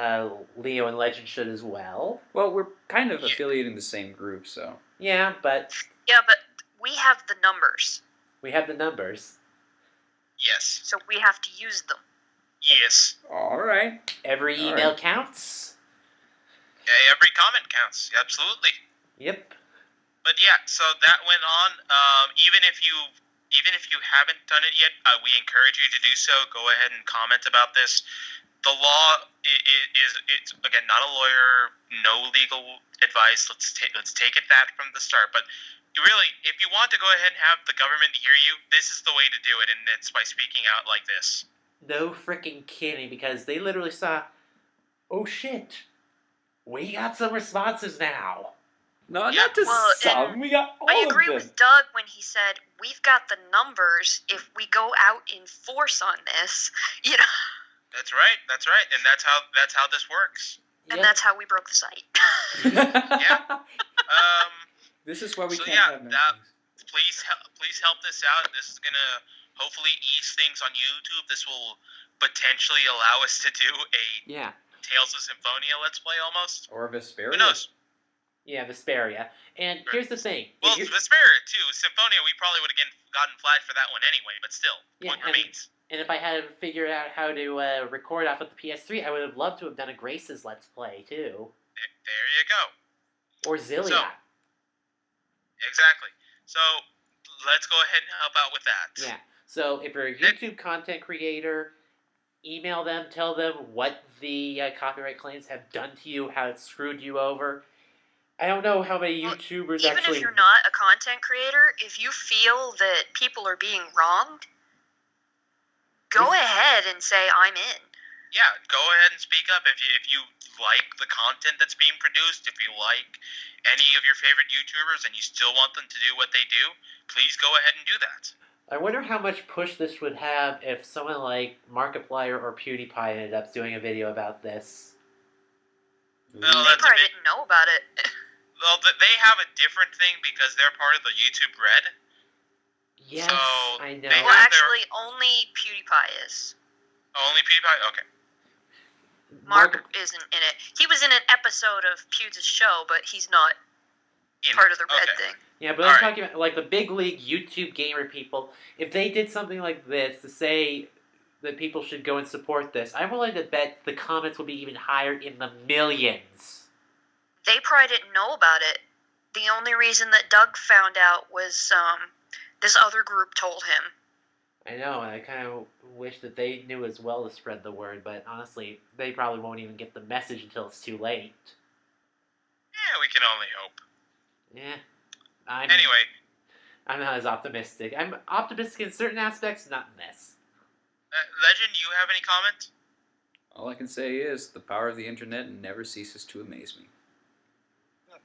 Leo and Legend should as well. Well, we're kind of affiliated in the same group, so. Yeah, but Yeah, but we have the numbers, we have the numbers. Yes. so we have to use them. Yes. All right. Every All email right. counts. Every comment counts. Absolutely. Yep. But yeah, so that went on. Even if you haven't done it yet, we encourage you to do so. Go ahead and comment about this. The law it's again not a lawyer, no legal advice. Let's take it that from the start. But really, if you want to go ahead and have the government hear you, this is the way to do it, and it's by speaking out like this. No freaking kidding, because they literally saw, oh shit, we got some responses now. No, Yeah. not just Well, some. and We got all I of agree them. with Doug when he said, we've got the numbers. If we go out in force on this, you know, That's right. And that's how this works. and Yep. that's how we broke the site. Yeah. This is why we So can't yeah, have no that- things. please help this out. This is gonna hopefully ease things on YouTube. This will potentially allow us to do a Yeah. Tales of Symphonia let's play almost. Or Vesperia. Who knows? Yeah, Vesperia. And here's the thing. Well, If you- Vesperia too. Symphonia, we probably would have gotten flagged for that one anyway. But still, Yeah, point and- remains. And if I had figured out how to record off of the PS3, I would have loved to have done a Grace's Let's Play, too. There you go. Or Zilliot. Exactly. So let's go ahead and help out with that. Yeah. So if you're a YouTube content creator, email them, tell them what the copyright claims have done to you, how it screwed you over. I don't know how many Well, YouTubers Even actually... if you're not a content creator, if you feel that people are being wronged, go ahead and say, I'm in. Yeah, go ahead and speak up if you like the content that's being produced. If you like any of your favorite YouTubers and you still want them to do what they do, please go ahead and do that. I wonder how much push this would have if someone like Markiplier or PewDiePie ended up doing a video about this. Well, They that's a probably bit. didn't know about it. Well, they have a different thing because they're part of the YouTube Red. Yes, So, I know. they Well, have their- actually, only PewDiePie is. Only PewDiePie. Okay. Mark isn't in it. He was in an episode of Pew's show, but he's not In- part of the Red okay. thing. Yeah, but Alright. I'm talking about like the big league YouTube gamer people. If they did something like this to say that people should go and support this, I'm willing to bet the comments will be even higher in the millions. They probably didn't know about it. The only reason that Doug found out was this other group told him. I know, and I kind of wish that they knew as well to spread the word, but honestly, they probably won't even get the message until it's too late. Yeah, we can only hope. Yeah. I'm Anyway, not as optimistic. I'm optimistic in certain aspects, not in this. Legend, you have any comment? All I can say is the power of the internet never ceases to amaze me.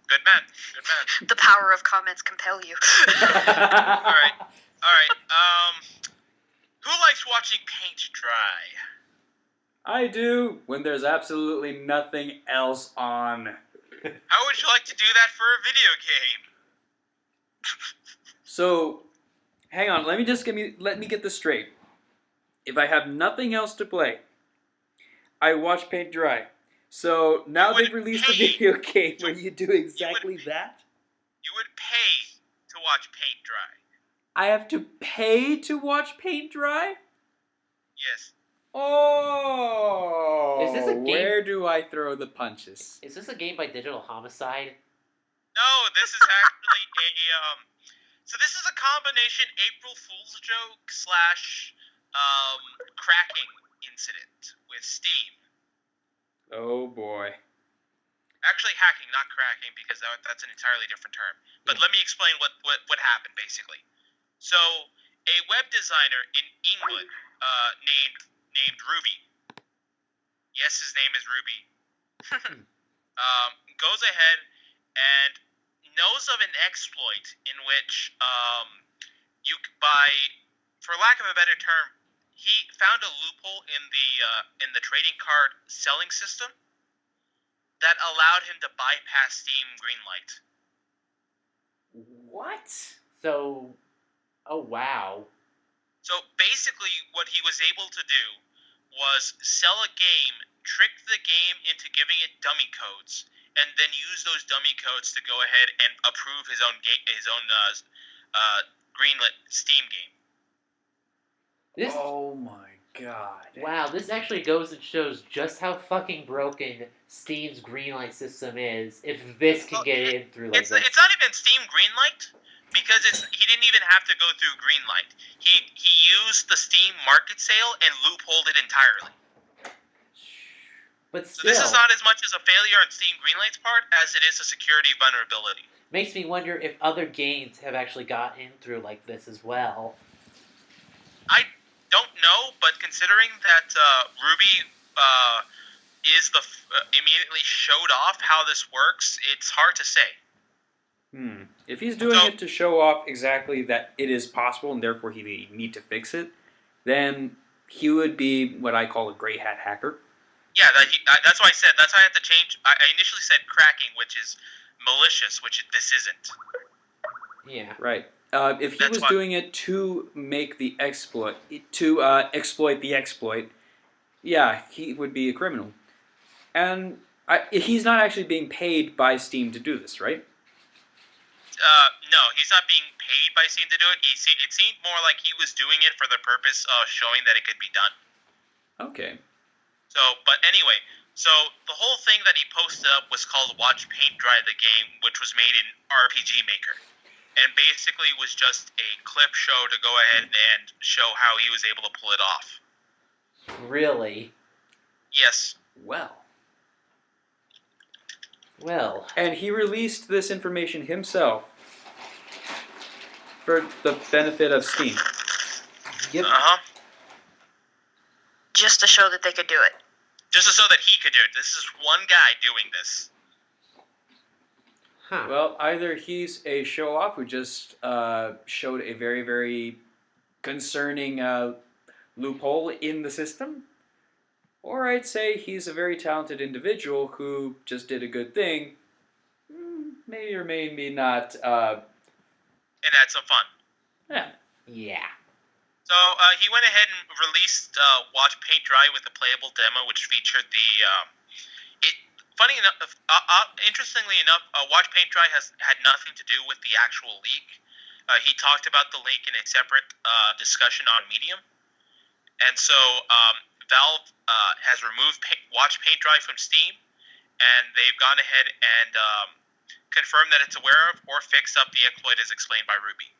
Good man. Good man. The power of comments compel you. All right. Who likes watching paint dry? I do when there's absolutely nothing else on. How would you like to do that for a video game? So, hang on. Let me get this straight. If I have nothing else to play, I watch paint dry. So now You would they've released a pay video game where you do exactly that. You would pay to watch paint dry. I have to pay to watch paint dry? Yes. Oh! Is this a game- Where do I throw the punches? Is this a game by Digital Homicide? No, this is actually So this is a combination April Fool's joke / cracking incident with Steam. Oh boy. Actually, hacking, not cracking, because that's an entirely different term. But let me explain what happened, basically. So, a web designer in England named Ruby, yes, his name is Ruby, goes ahead and knows of an exploit in which for lack of a better term, he found a loophole in the trading card selling system that allowed him to bypass Steam Greenlight. What? So, oh wow. So basically, what he was able to do was sell a game, trick the game into giving it dummy codes, and then use those dummy codes to go ahead and approve his own greenlit Steam game. This Oh my god. wow, this actually goes and shows just how fucking broken Steam's greenlight system is. If this can get in through like It's this, not even Steam Greenlight because he didn't even have to go through Greenlight. He used the Steam market sale and loopholed it entirely. but So still, this is not as much as a failure on Steam Greenlight's part as it is a security vulnerability. makes me wonder if other games have actually got in through like this as well. I don't know, but considering that Ruby immediately showed off how this works, it's hard to say. If he's doing it to show off exactly that it is possible and therefore he need to fix it, then he would be what I call a gray hat hacker. Yeah, that's why I said. That's why I had to change. I initially said cracking, which is malicious, which this isn't. Yeah. Right. If he was doing it to make the exploit, exploit the exploit, yeah, he would be a criminal. And he's not actually being paid by Steam to do this, right? No, he's not being paid by Steam to do it. It seemed more like he was doing it for the purpose of showing that it could be done. Okay. So, but anyway, so the whole thing that he posted up was called Watch Paint Dry the Game, which was made in RPG Maker. And basically was just a clip show to go ahead and show how he was able to pull it off. Really? Yes. Well. And he released this information himself for the benefit of Steam. Yep. Just to show that they could do it. Just to show that he could do it. This is one guy doing this. Huh. Well, either he's a show-off who just showed a very, very concerning loophole in the system, or I'd say he's a very talented individual who just did a good thing, maybe or maybe not. And had some fun. Yeah. So he went ahead and released Watch Paint Dry with a playable demo, which featured the. Funny enough, interestingly enough, Watch Paint Dry had nothing to do with the actual leak. He talked about the leak in a separate discussion on Medium, and so Valve has removed Watch Paint Dry from Steam, and they've gone ahead and confirmed that it's aware of or fixed up the exploit as explained by Ruby.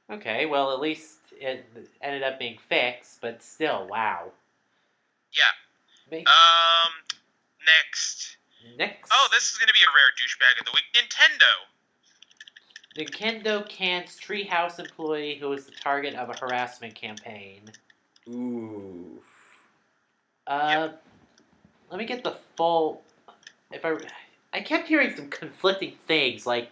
Okay, well, at least it ended up being fixed, but still, wow. Yeah. Next. Oh, this is going to be a rare douchebag of the week. Nintendo cans Treehouse employee who was the target of a harassment campaign. Ooh. Let me get the full. I kept hearing some conflicting things. Like,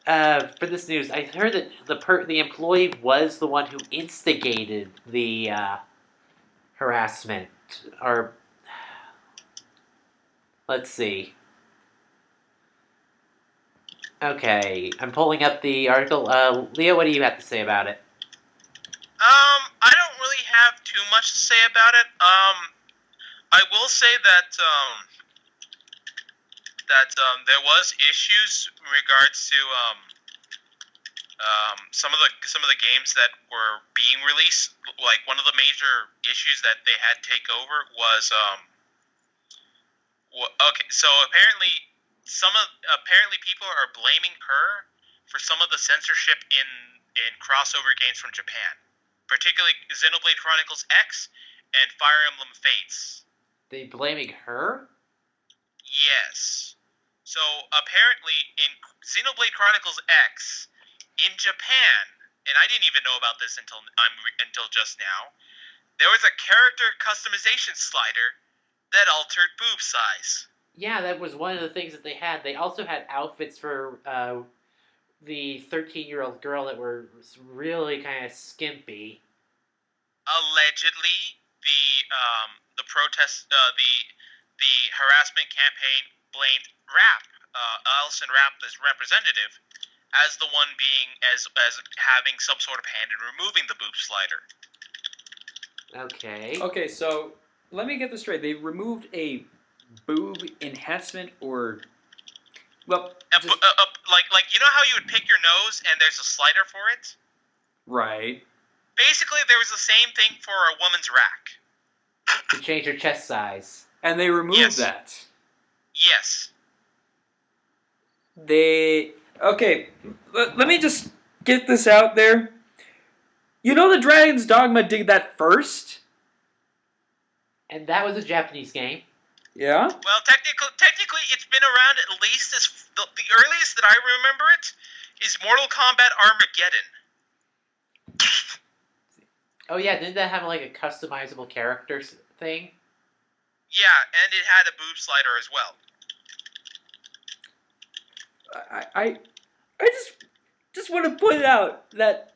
for this news, I heard that the employee was the one who instigated the harassment. Or let's see. Okay, I'm pulling up the article. Leo, what do you have to say about it? I don't really have too much to say about it. I will say that there was issues in regards to some of the games that were being released. Like one of the major issues that they had take over was okay. So apparently people are blaming her for some of the censorship in crossover games from Japan, particularly Xenoblade Chronicles X and Fire Emblem Fates. They blaming her? Yes. So apparently in Xenoblade Chronicles X in Japan, and I didn't even know about this until just now, there was a character customization slider that altered boob size. Yeah, that was one of the things that they had. They also had outfits for the 13-year-old girl that were really kind of skimpy. Allegedly, the protest, the harassment campaign blamed Alison Rapp, as representative, as the one being as having some sort of hand in removing the boob slider. Okay. Okay, so let me get this straight. They removed a boob enhancement, or well, just Like you know how you would pick your nose and there's a slider for it? right. Basically, there was the same thing for a woman's rack. To change her chest size. And they removed Yes. that. Yes. Okay. Let me just get this out there. You know, the Dragon's Dogma did that first. And that was a Japanese game. Yeah. Well, technically, it's been around at least as the earliest that I remember it is Mortal Kombat Armageddon. Oh yeah, didn't that have like a customizable character thing? Yeah, and it had a boob slider as well. I just want to point out that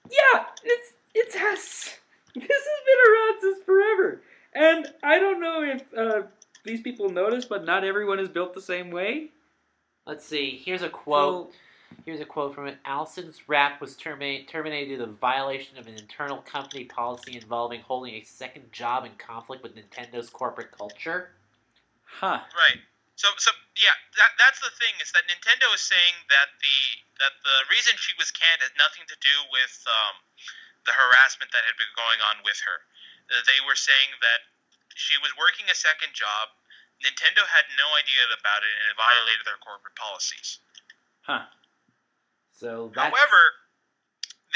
it has this has been around since forever, and I don't know if these people notice, but not everyone is built the same way. Let's see. Here's a quote. Here's a quote from it. Allison's rap was terminated due to the violation of an internal company policy involving holding a second job in conflict with Nintendo's corporate culture. Huh. Right. So yeah, that's the thing is that Nintendo is saying that the reason she was canned had nothing to do with the harassment that had been going on with her. They were saying that she was working a second job. Nintendo had no idea about it, and it violated their corporate policies. Huh. So that's... However,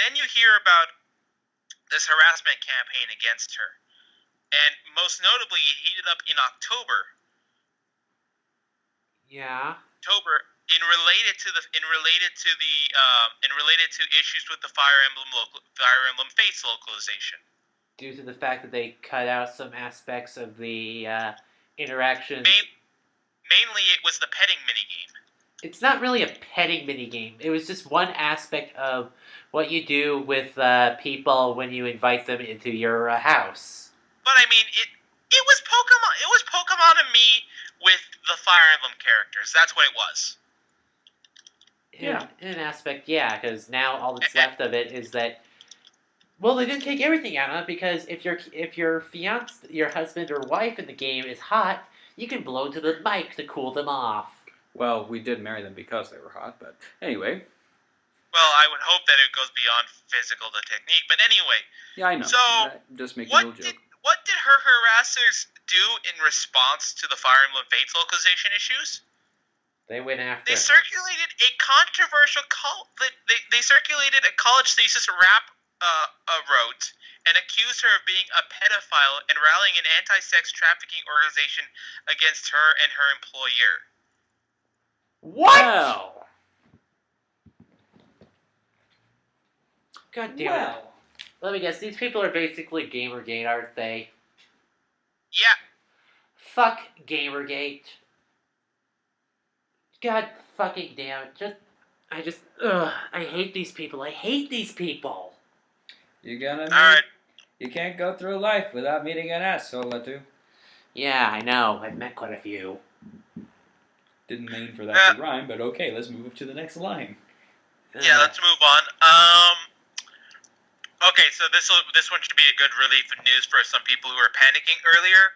then you hear about this harassment campaign against her, and most notably, it heated up in October. Yeah. In related to issues with the Fire Emblem Fates localization. Due to the fact that they cut out some aspects of the interactions. Mainly, it was the petting minigame. It's not really a petting minigame. It was just one aspect of what you do with people when you invite them into your house. But I mean, it was Pokemon. It was Pokemon and me with the Fire Emblem characters. That's what it was. In an aspect, yeah, because now all that's left of it is that, well, they didn't take everything out of it, because if your fiance, your husband or wife in the game is hot, you can blow into the mic to cool them off. Well, we did marry them because they were hot, but anyway. Well, I would hope that it goes beyond physical to technique, but anyway. Yeah, I know. So, just making a little joke. What did her harassers do in response to the Fire Emblem Fates localization issues? They went after. They circulated a controversial They circulated a college thesis rap wrote and accused her of being a pedophile and rallying an anti-sex trafficking organization against her and her employer. What? Well. God damn it. Let me guess, these people are basically Gamergate, aren't they? Yeah. Fuck Gamergate. God fucking damn it. I hate these people. I hate these people. You gonna meet, Alright. You can't go through life without meeting an asshole or two. Yeah, I know. I've met quite a few. Didn't mean for that to rhyme, but okay, let's move to the next line. Yeah, let's move on. Okay, so this one should be a good relief of news for some people who were panicking earlier.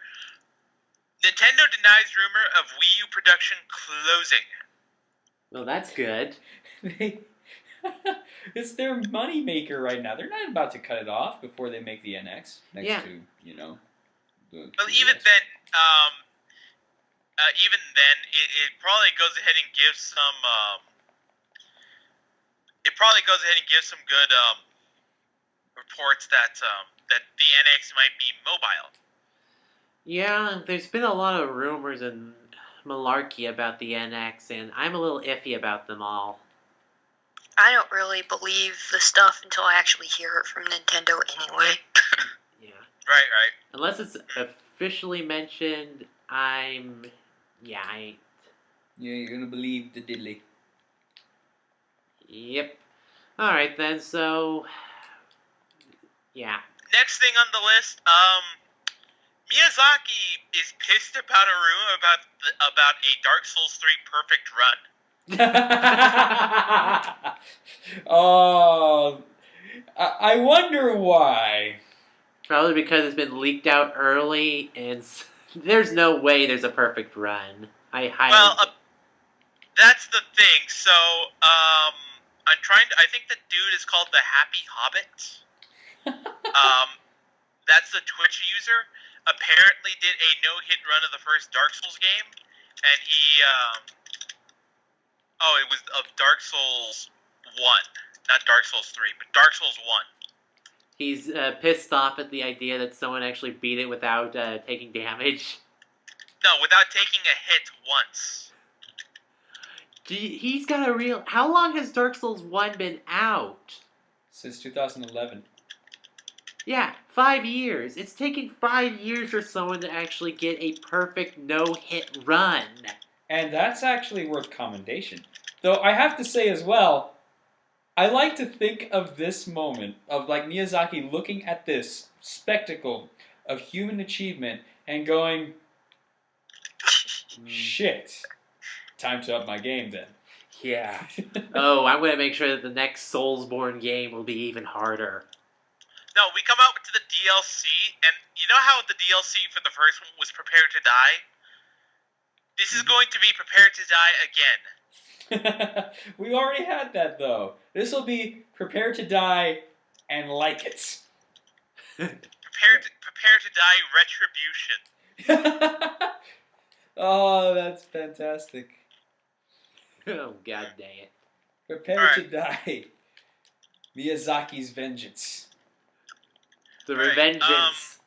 Nintendo denies rumor of Wii U production closing. Well, that's good. It's their money maker right now. They're not about to cut it off before they make the NX next to, you know. Well, even then, it probably goes ahead and gives some. It probably goes ahead and gives some good reports that that the NX might be mobile. Yeah, there's been a lot of rumors and malarkey about the NX, and I'm a little iffy about them all. I don't really believe the stuff until I actually hear it from Nintendo anyway. Yeah. Right. Unless it's officially mentioned, I ain't. Yeah, you're gonna believe the diddly. Yep. Alright then, so... Yeah. Next thing on the list, Miyazaki is pissed about a rumor about a Dark Souls 3 perfect run. Oh, I wonder why. Probably because it's been leaked out early, and there's no way there's a perfect run. I highly. Well, that's the thing. So, I'm trying to. I think the dude is called the Happy Hobbit. That's the Twitch user. Apparently, did a no-hit run of the first Dark Souls game, and he. Oh, it was of Dark Souls 1, not Dark Souls 3, but Dark Souls 1. He's pissed off at the idea that someone actually beat it without taking damage. No, without taking a hit once. He's got a real. How long has Dark Souls 1 been out? Since 2011. Yeah, 5 years. It's taken 5 years for someone to actually get a perfect no-hit run. And that's actually worth commendation. Though I have to say as well, I like to think of this moment of like Miyazaki looking at this spectacle of human achievement and going, shit, time to up my game then. Yeah. Oh, I'm gonna make sure that the next Soulsborne game will be even harder. No, we come out to the DLC, and you know how the DLC for the first one was Prepare to Die? This is going to be Prepare to Die again. We already had that though. This will be Prepare to Die and like it. Prepare to Die Retribution. Oh, that's fantastic. Oh, god dang it. Prepare to Die. Miyazaki's Vengeance. The Alright, Revengeance.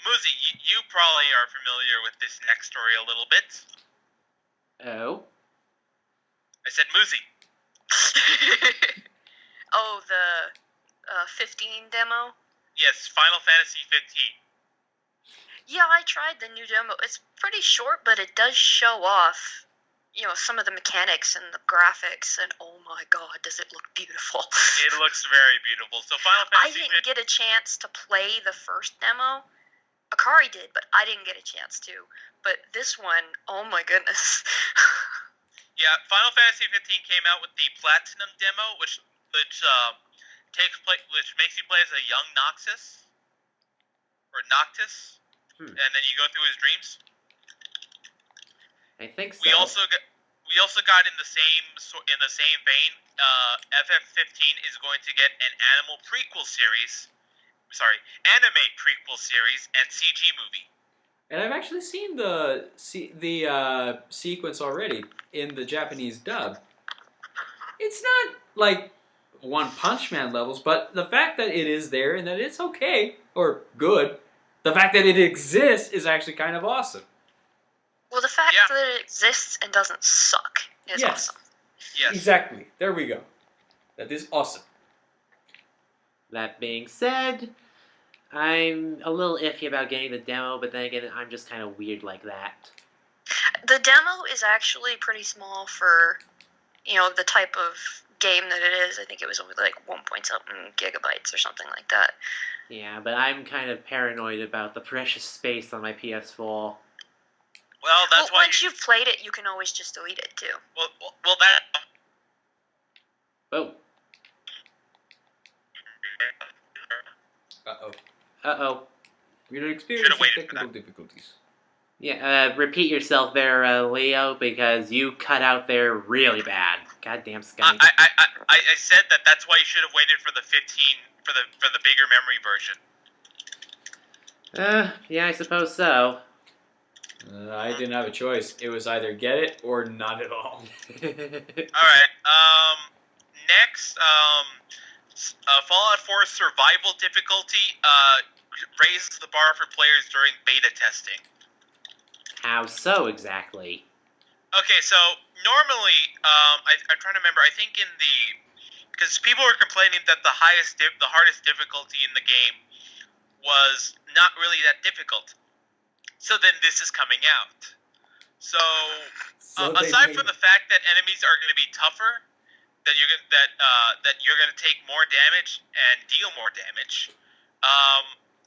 Muzi, you probably are familiar with this next story a little bit. Oh? I said Muzi. Oh, the 15 demo? Yes, Final Fantasy 15. Yeah, I tried the new demo. It's pretty short, but it does show off, some of the mechanics and the graphics, and oh my god, does it look beautiful. It looks very beautiful. So Final I Fantasy didn't get a chance to play the first demo. Akari did, but I didn't get a chance to. But this one, oh my goodness. Yeah, Final Fantasy 15 came out with the Platinum demo, which takes place, which makes you play as a young Noxus or Noctis, and then you go through his dreams. I think so. We also got in the same vein. FF15 is going to get an anime prequel series and CG movie. And I've actually seen the sequence already in the Japanese dub. It's not like One Punch Man levels, but the fact that it is there and that it's okay or good, the fact that it exists is actually kind of awesome. Well, the fact that it exists and doesn't suck is awesome. Yes. Exactly. There we go. That is awesome. That being said, I'm a little iffy about getting the demo, but then again, I'm just kind of weird like that. The demo is actually pretty small for, the type of game that it is. I think it was only like 1.something gigabytes or something like that. Yeah, but I'm kind of paranoid about the precious space on my PS4. Well, that's why once you've played it, you can always just delete it too. Well, that. Oh. Uh-oh. Uh-oh. We don't experience technical difficulties. Yeah, repeat yourself there, Leo, because you cut out there really bad. Goddamn Skype. I said that's why you should have waited for the 15 for the bigger memory version. Yeah, I suppose so. I didn't have a choice. It was either get it or not at all. Alright, next, Fallout 4 survival difficulty raises the bar for players during beta testing. How so, exactly? Okay, so normally, I'm trying to remember, I think because people were complaining that the hardest difficulty in the game was not really that difficult. So then this is coming out. So aside from the fact that enemies are going to be tougher, that you're going to take more damage and deal more damage,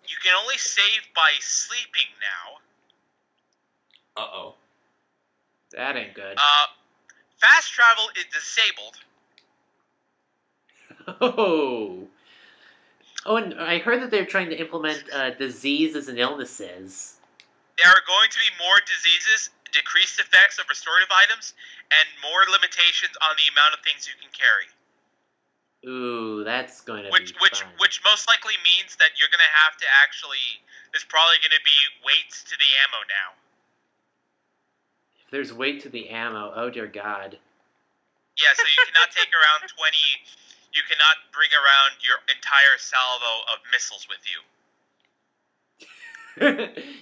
you can only save by sleeping now. Uh-oh. That ain't good. Fast travel is disabled. Oh. Oh, and I heard that they're trying to implement diseases and illnesses. There are going to be more diseases, decreased effects of restorative items, and more limitations on the amount of things you can carry. Ooh, that's going to Which be fun. most likely means that you're going to have to actually. There's probably going to be weights to the ammo now. If there's weight to the ammo, oh dear God. Yeah, so you cannot take around 20. You cannot bring around your entire salvo of missiles with you.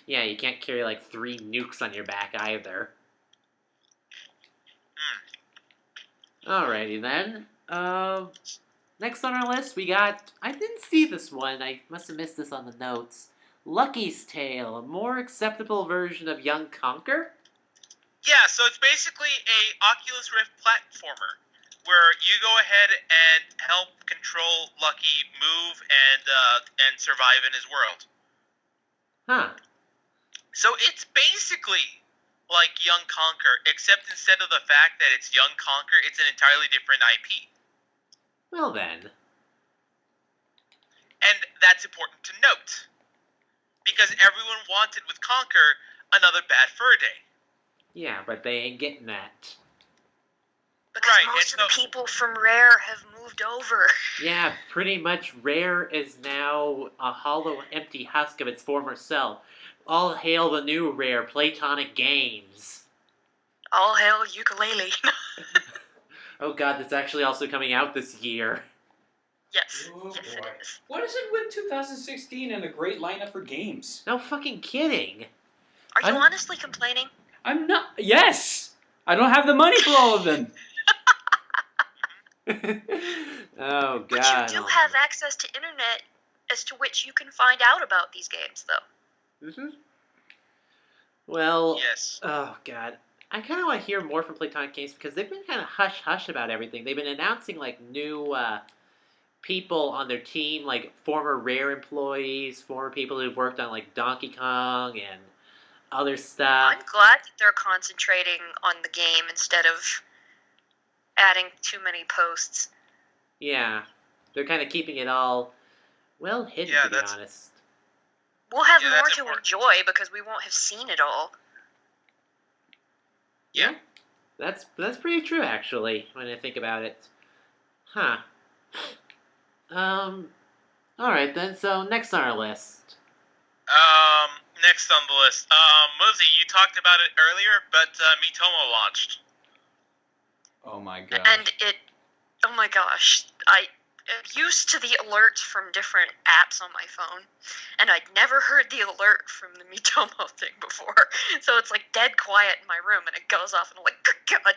Yeah, you can't carry like 3 nukes on your back either. Alrighty then. Next on our list, we got. I didn't see this one. I must have missed this on the notes. Lucky's Tale, a more acceptable version of Young Conquer. Yeah, so it's basically a Oculus Rift platformer where you go ahead and help control Lucky move and survive in his world. Huh. So it's basically like Young Conquer, except instead of the fact that it's Young Conquer, it's an entirely different IP. Well then. And that's important to note. Because everyone wanted with Conquer another Bad Fur Day. Yeah, but they ain't getting that. Because Right, most and of the people from Rare have moved over. Yeah, pretty much Rare is now a hollow, empty husk of its former self. All hail the new Rare, Platonic Games. All hail ukulele. Oh god, that's actually also coming out this year. Yes. Oh, Yes, boy. it is. What is it with 2016 and a great lineup for games? No fucking kidding. Are you I'm- honestly complaining? I'm not. Yes! I don't have the money for all of them. Oh god. But you do have access to internet as to which you can find out about these games, though. Mhm. Well, Yes. oh god. I kind of want to hear more from Platonic Games because they've been kind of hush-hush about everything. They've been announcing like new people on their team, like former Rare employees, former people who've worked on like Donkey Kong and other stuff. I'm glad that they're concentrating on the game instead of adding too many posts. Yeah, they're kind of keeping it all well hidden, Yeah, to be that's- honest. We'll have Yeah, more that's to important. enjoy because we won't have seen it all. Yeah. That's pretty true, actually, when I think about it. Huh. All right then. So next on our list. Next on the list. Mosey, you talked about it earlier, but Mitomo launched. Oh my god. And it, oh my gosh, I am used to the alerts from different apps on my phone, and I'd never heard the alert from the Mitomo thing before. So it's like dead quiet in my room, and it goes off, and I'm like, good God.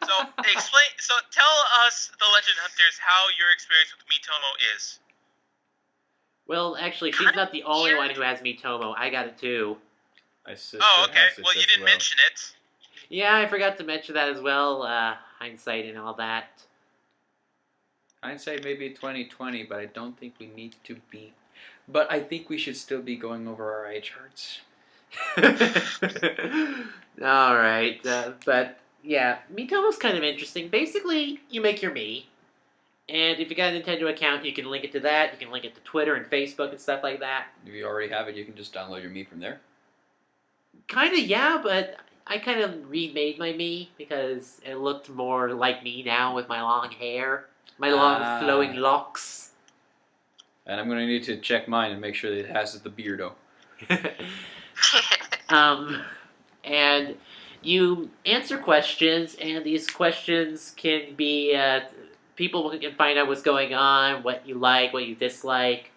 So tell us, the Legend Hunters, how your experience with Mitomo is. Well, actually, she's Kinda not the only weird. one who has Mitomo. I got it too. My sister Oh, okay. has it Well, you as didn't mention it. Yeah, I forgot to mention that as well. Hindsight and all that. Hindsight may be 2020, but I don't think we need to be. But I think we should still be going over our eye charts. All right, but yeah, Mitomo's kind of interesting. Basically, you make your Mii, and if you got a Nintendo account, you can link it to that. You can link it to Twitter and Facebook and stuff like that. If you already have it, you can just download your Mii from there. Kind of, yeah, but I kind of remade my Mii because it looked more like me now with my long hair, my long flowing locks. And I'm going to need to check mine and make sure that it has the beardo. And you answer questions, and these questions can be people can find out what's going on, what you like, what you dislike.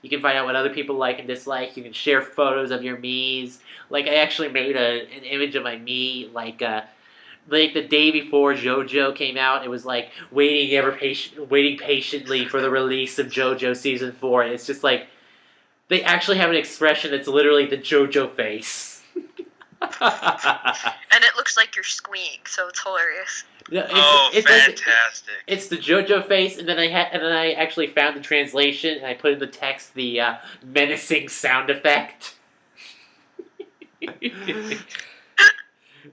You can find out what other people like and dislike. You can share photos of your Miis. Like I actually made an image of my Mii, like the day before JoJo came out. It was like waiting patiently for the release of JoJo season 4. And it's just like they actually have an expression that's literally the JoJo face. And it looks like you're squeeing, so it's hilarious. No, it's Fantastic. It's the JoJo face, and then I actually found the translation, and I put in the text the menacing sound effect.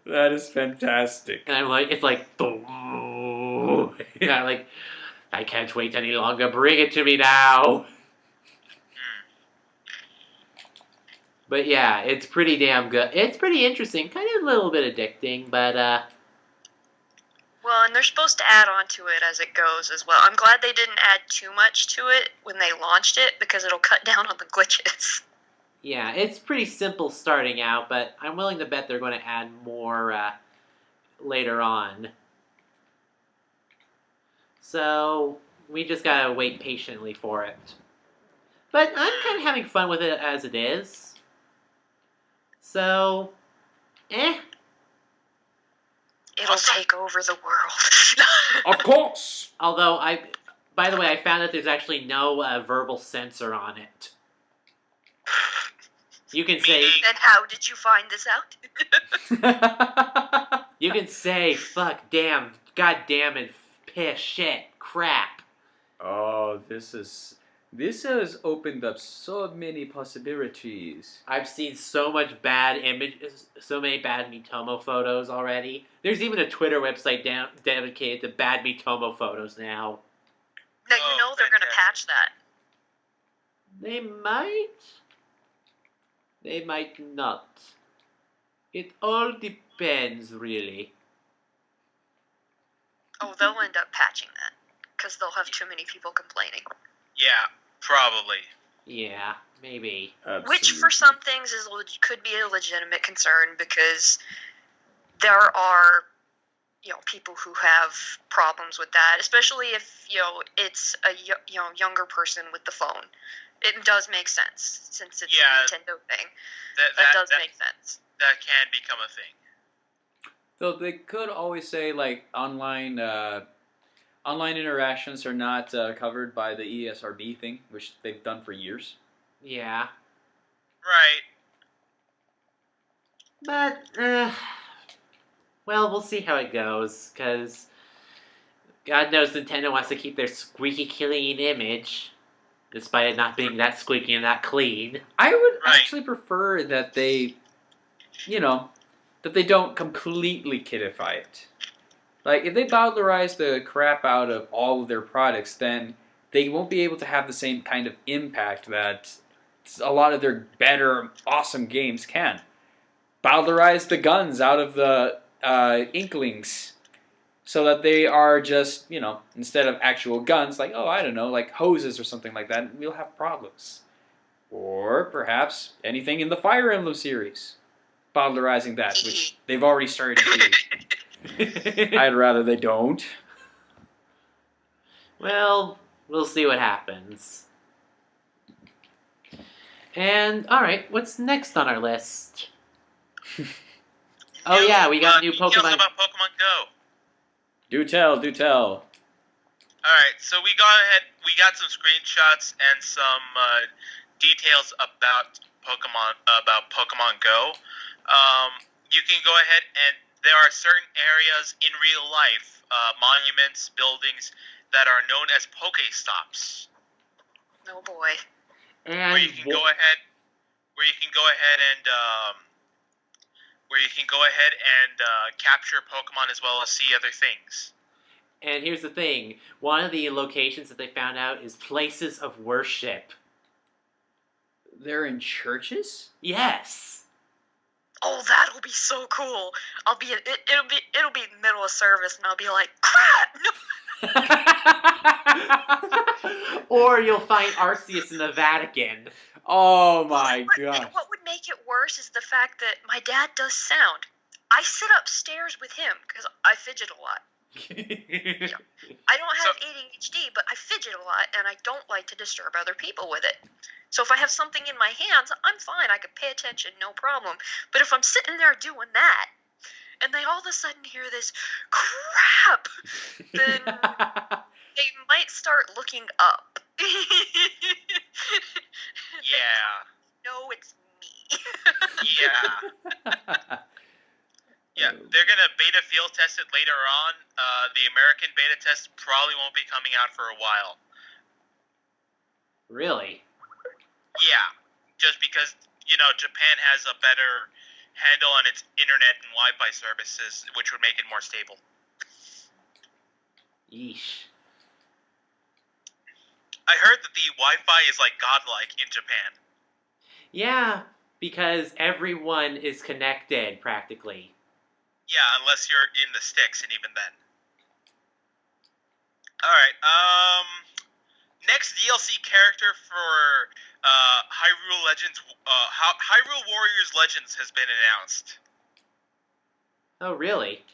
That is fantastic. And I'm like, it's like, boom. Yeah, like, I can't wait any longer. Bring it to me now. But yeah, it's pretty damn good. It's pretty interesting. Kind of a little bit addicting, but Well, and they're supposed to add on to it as it goes as well. I'm glad they didn't add too much to it when they launched it because it'll cut down on the glitches. yeah, it's pretty simple starting out, but I'm willing to bet they're going to add more later on. So we just gotta wait patiently for it. But I'm kind of having fun with it as it is. So, It'll take over the world. Of course. Although by the way, I found that there's actually no verbal censor on it. You can say. Then how did you find this out? You can say fuck, damn, god damn it, piss, shit, crap. Oh, this has opened up so many possibilities. I've seen so much bad images, so many bad Mitomo photos already. There's even a Twitter website dedicated to bad Mitomo photos now. Now you know they're gonna patch that. They might. They might not. It all depends, really. Oh, they'll end up patching that because they'll have too many people complaining. Yeah, probably. Yeah, maybe. Absolutely. Which, for some things, could be a legitimate concern because there are, people who have problems with that, especially if it's a younger person with the phone. It does make sense since it's a Nintendo thing. That does make sense. That can become a thing. So they could always say like online interactions are not covered by the ESRB thing, which they've done for years. Yeah. Right. But, well, we'll see how it goes, because God knows Nintendo wants to keep their squeaky clean image, despite it not being that squeaky and that clean. I would actually prefer that they, that they don't completely kidify it. Like, if they bowdlerize the crap out of all of their products, then they won't be able to have the same kind of impact that a lot of their better, awesome games can. Bowdlerize the guns out of the Inklings so that they are just, instead of actual guns, like, like hoses or something like that, we'll have problems. Or perhaps anything in the Fire Emblem series. Bowdlerizing that, which they've already started to do. I'd rather they don't. Well, we'll see what happens. And, alright, what's next on our list? Oh yeah, we got new Pokemon. Tell us about Pokemon Go. Do tell. Alright, so we got some screenshots and some details about Pokemon Go. You can go ahead and there are certain areas in real life, monuments, buildings, that are known as Pokestops. Oh boy. And where you can go ahead and capture Pokemon as well as see other things. And here's the thing. One of the locations that they found out is places of worship. They're in churches? Yes. Oh, that'll be so cool. It'll be in the middle of service and I'll be like, crap! No. Or you'll find Arceus in the Vatican. Oh my god. What would make it worse is the fact that my dad does sound. I sit upstairs with him because I fidget a lot. I don't have ADHD, but I fidget a lot, and I don't like to disturb other people with it. So if I have something in my hands, I'm fine. I can pay attention, no problem. But if I'm sitting there doing that, and they all of a sudden hear this crap, then they might start looking up. Yeah. No, it's me. Yeah. Yeah, they're going to beta field test it later on. The American beta test probably won't be coming out for a while. Really? Yeah, just because, Japan has a better handle on its internet and Wi-Fi services, which would make it more stable. Yeesh. I heard that the Wi-Fi is like godlike in Japan. Yeah, because everyone is connected practically. Yeah, unless you're in the sticks, and even then. Alright, next DLC character for Hyrule Legends, Hyrule Warriors Legends has been announced. Oh, really?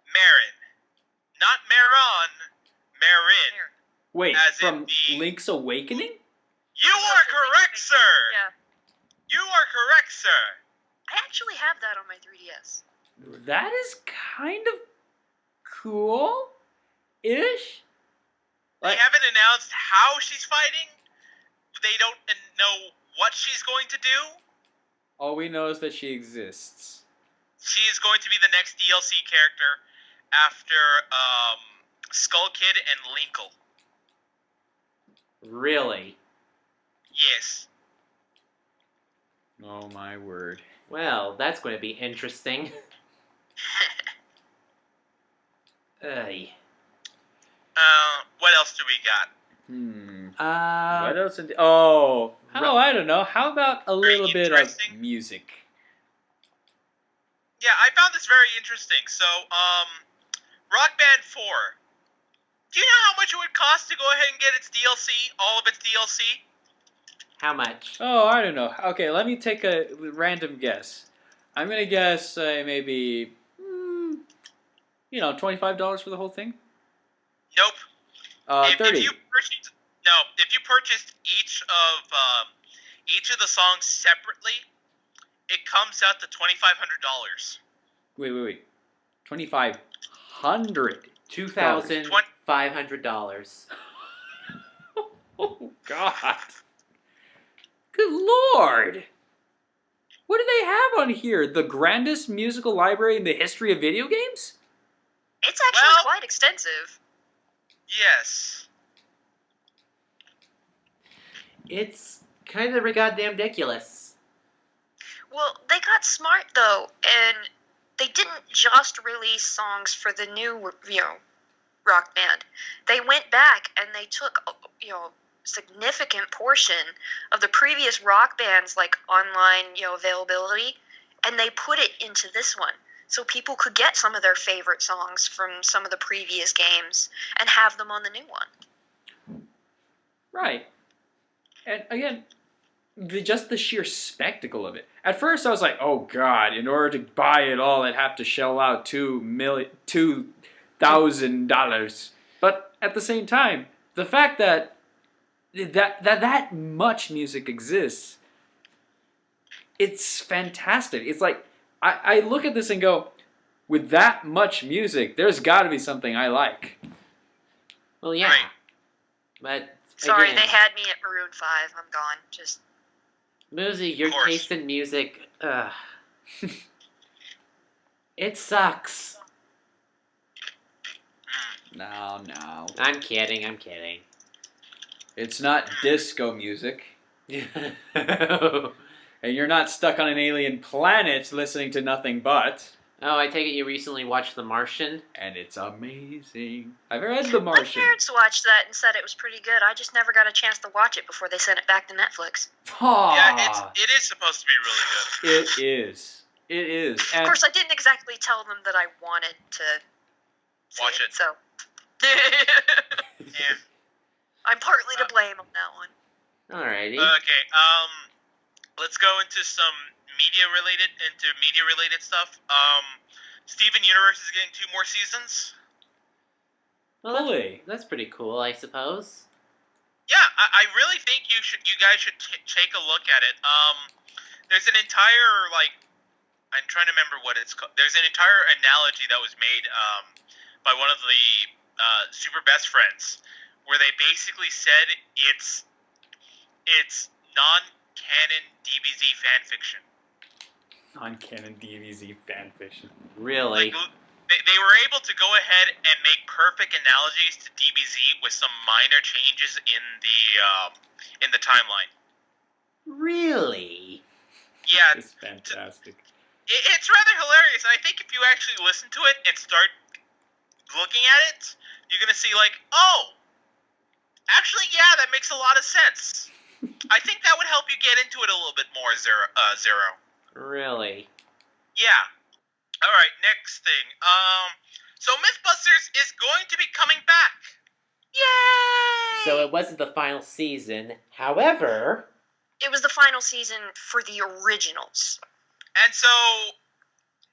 Marin. Not Maron, Marin. Wait, As in from the- Link's Awakening? You are correct, sir! Yeah. You are correct, sir! I actually have that on my 3DS. That is kind of cool-ish. They haven't announced how she's fighting. They don't know what she's going to do. All we know is that she exists. She is going to be the next DLC character after Skull Kid and Linkle. Really? Yes. Oh my word. Well, that's going to be interesting. Ay. What else do we got? What else? Oh, I don't know. How about a little bit of interesting. music? Yeah, I found this very interesting. So, Rock Band 4. Do you know how much it would cost to go ahead and get its DLC, all of its DLC? How much? Oh, I don't know. Okay, let me take a random guess. I'm gonna guess maybe, $25 for the whole thing. Nope. $30. If you purchased each of the songs separately, it comes out to $2,500. Wait. $2,500. $2,500. Oh God. Good Lord. What do they have on here? The grandest musical library in the history of video games? It's actually quite extensive. Yes. It's kind of goddamn ridiculous. Well, they got smart though, and they didn't just release songs for the new, Rock Band. They went back and they took, significant portion of the previous Rock Band's online, availability, and they put it into this one. So people could get some of their favorite songs from some of the previous games and have them on the new one. Right. And again, just the sheer spectacle of it. At first I was like, oh God, in order to buy it all I'd have to shell out $2,000. But at the same time, the fact that much music exists, it's fantastic. It's like, I look at this and go, with that much music, there's got to be something I like. Well, yeah. Right. But Sorry, again, they had me at Maroon 5. I'm gone. Just Muzi, your course. taste in music, it sucks. No. I'm kidding. It's not disco music. Oh, And you're not stuck on an alien planet listening to nothing but. I take it you recently watched The Martian? And it's amazing. I've read The my Martian. parents watched that and said it was pretty good. I just never got a chance to watch it before they sent it back to Netflix. Aww. Yeah, it is supposed to be really good. It is. Of And course, I didn't exactly tell them that I wanted to see Watch it. So Yeah. I'm partly to blame on that one. Alrighty. Okay, let's go into some media-related stuff. Steven Universe is getting 2 more seasons. Well, Fully. that's pretty cool, I suppose. Yeah, I really think you guys should take a look at it. There's an entire, I'm trying to remember what it's called. There's an entire analogy that was made by one of the Super Best Friends, where they basically said it's non-canon DBZ fanfiction. non-canon DBZ fanfiction. Really? They were able to go ahead and make perfect analogies to DBZ with some minor changes in the timeline. Really? Yeah, It's fantastic. it's rather hilarious, and I think if you actually listen to it and start looking at it, you're gonna see oh, Actually, yeah, that makes a lot of sense. I think that would help you get into it a little bit more, Zero. Really? Yeah. All right, next thing. So MythBusters is going to be coming back. Yay! So it wasn't the final season. However, It was the final season for the originals. And so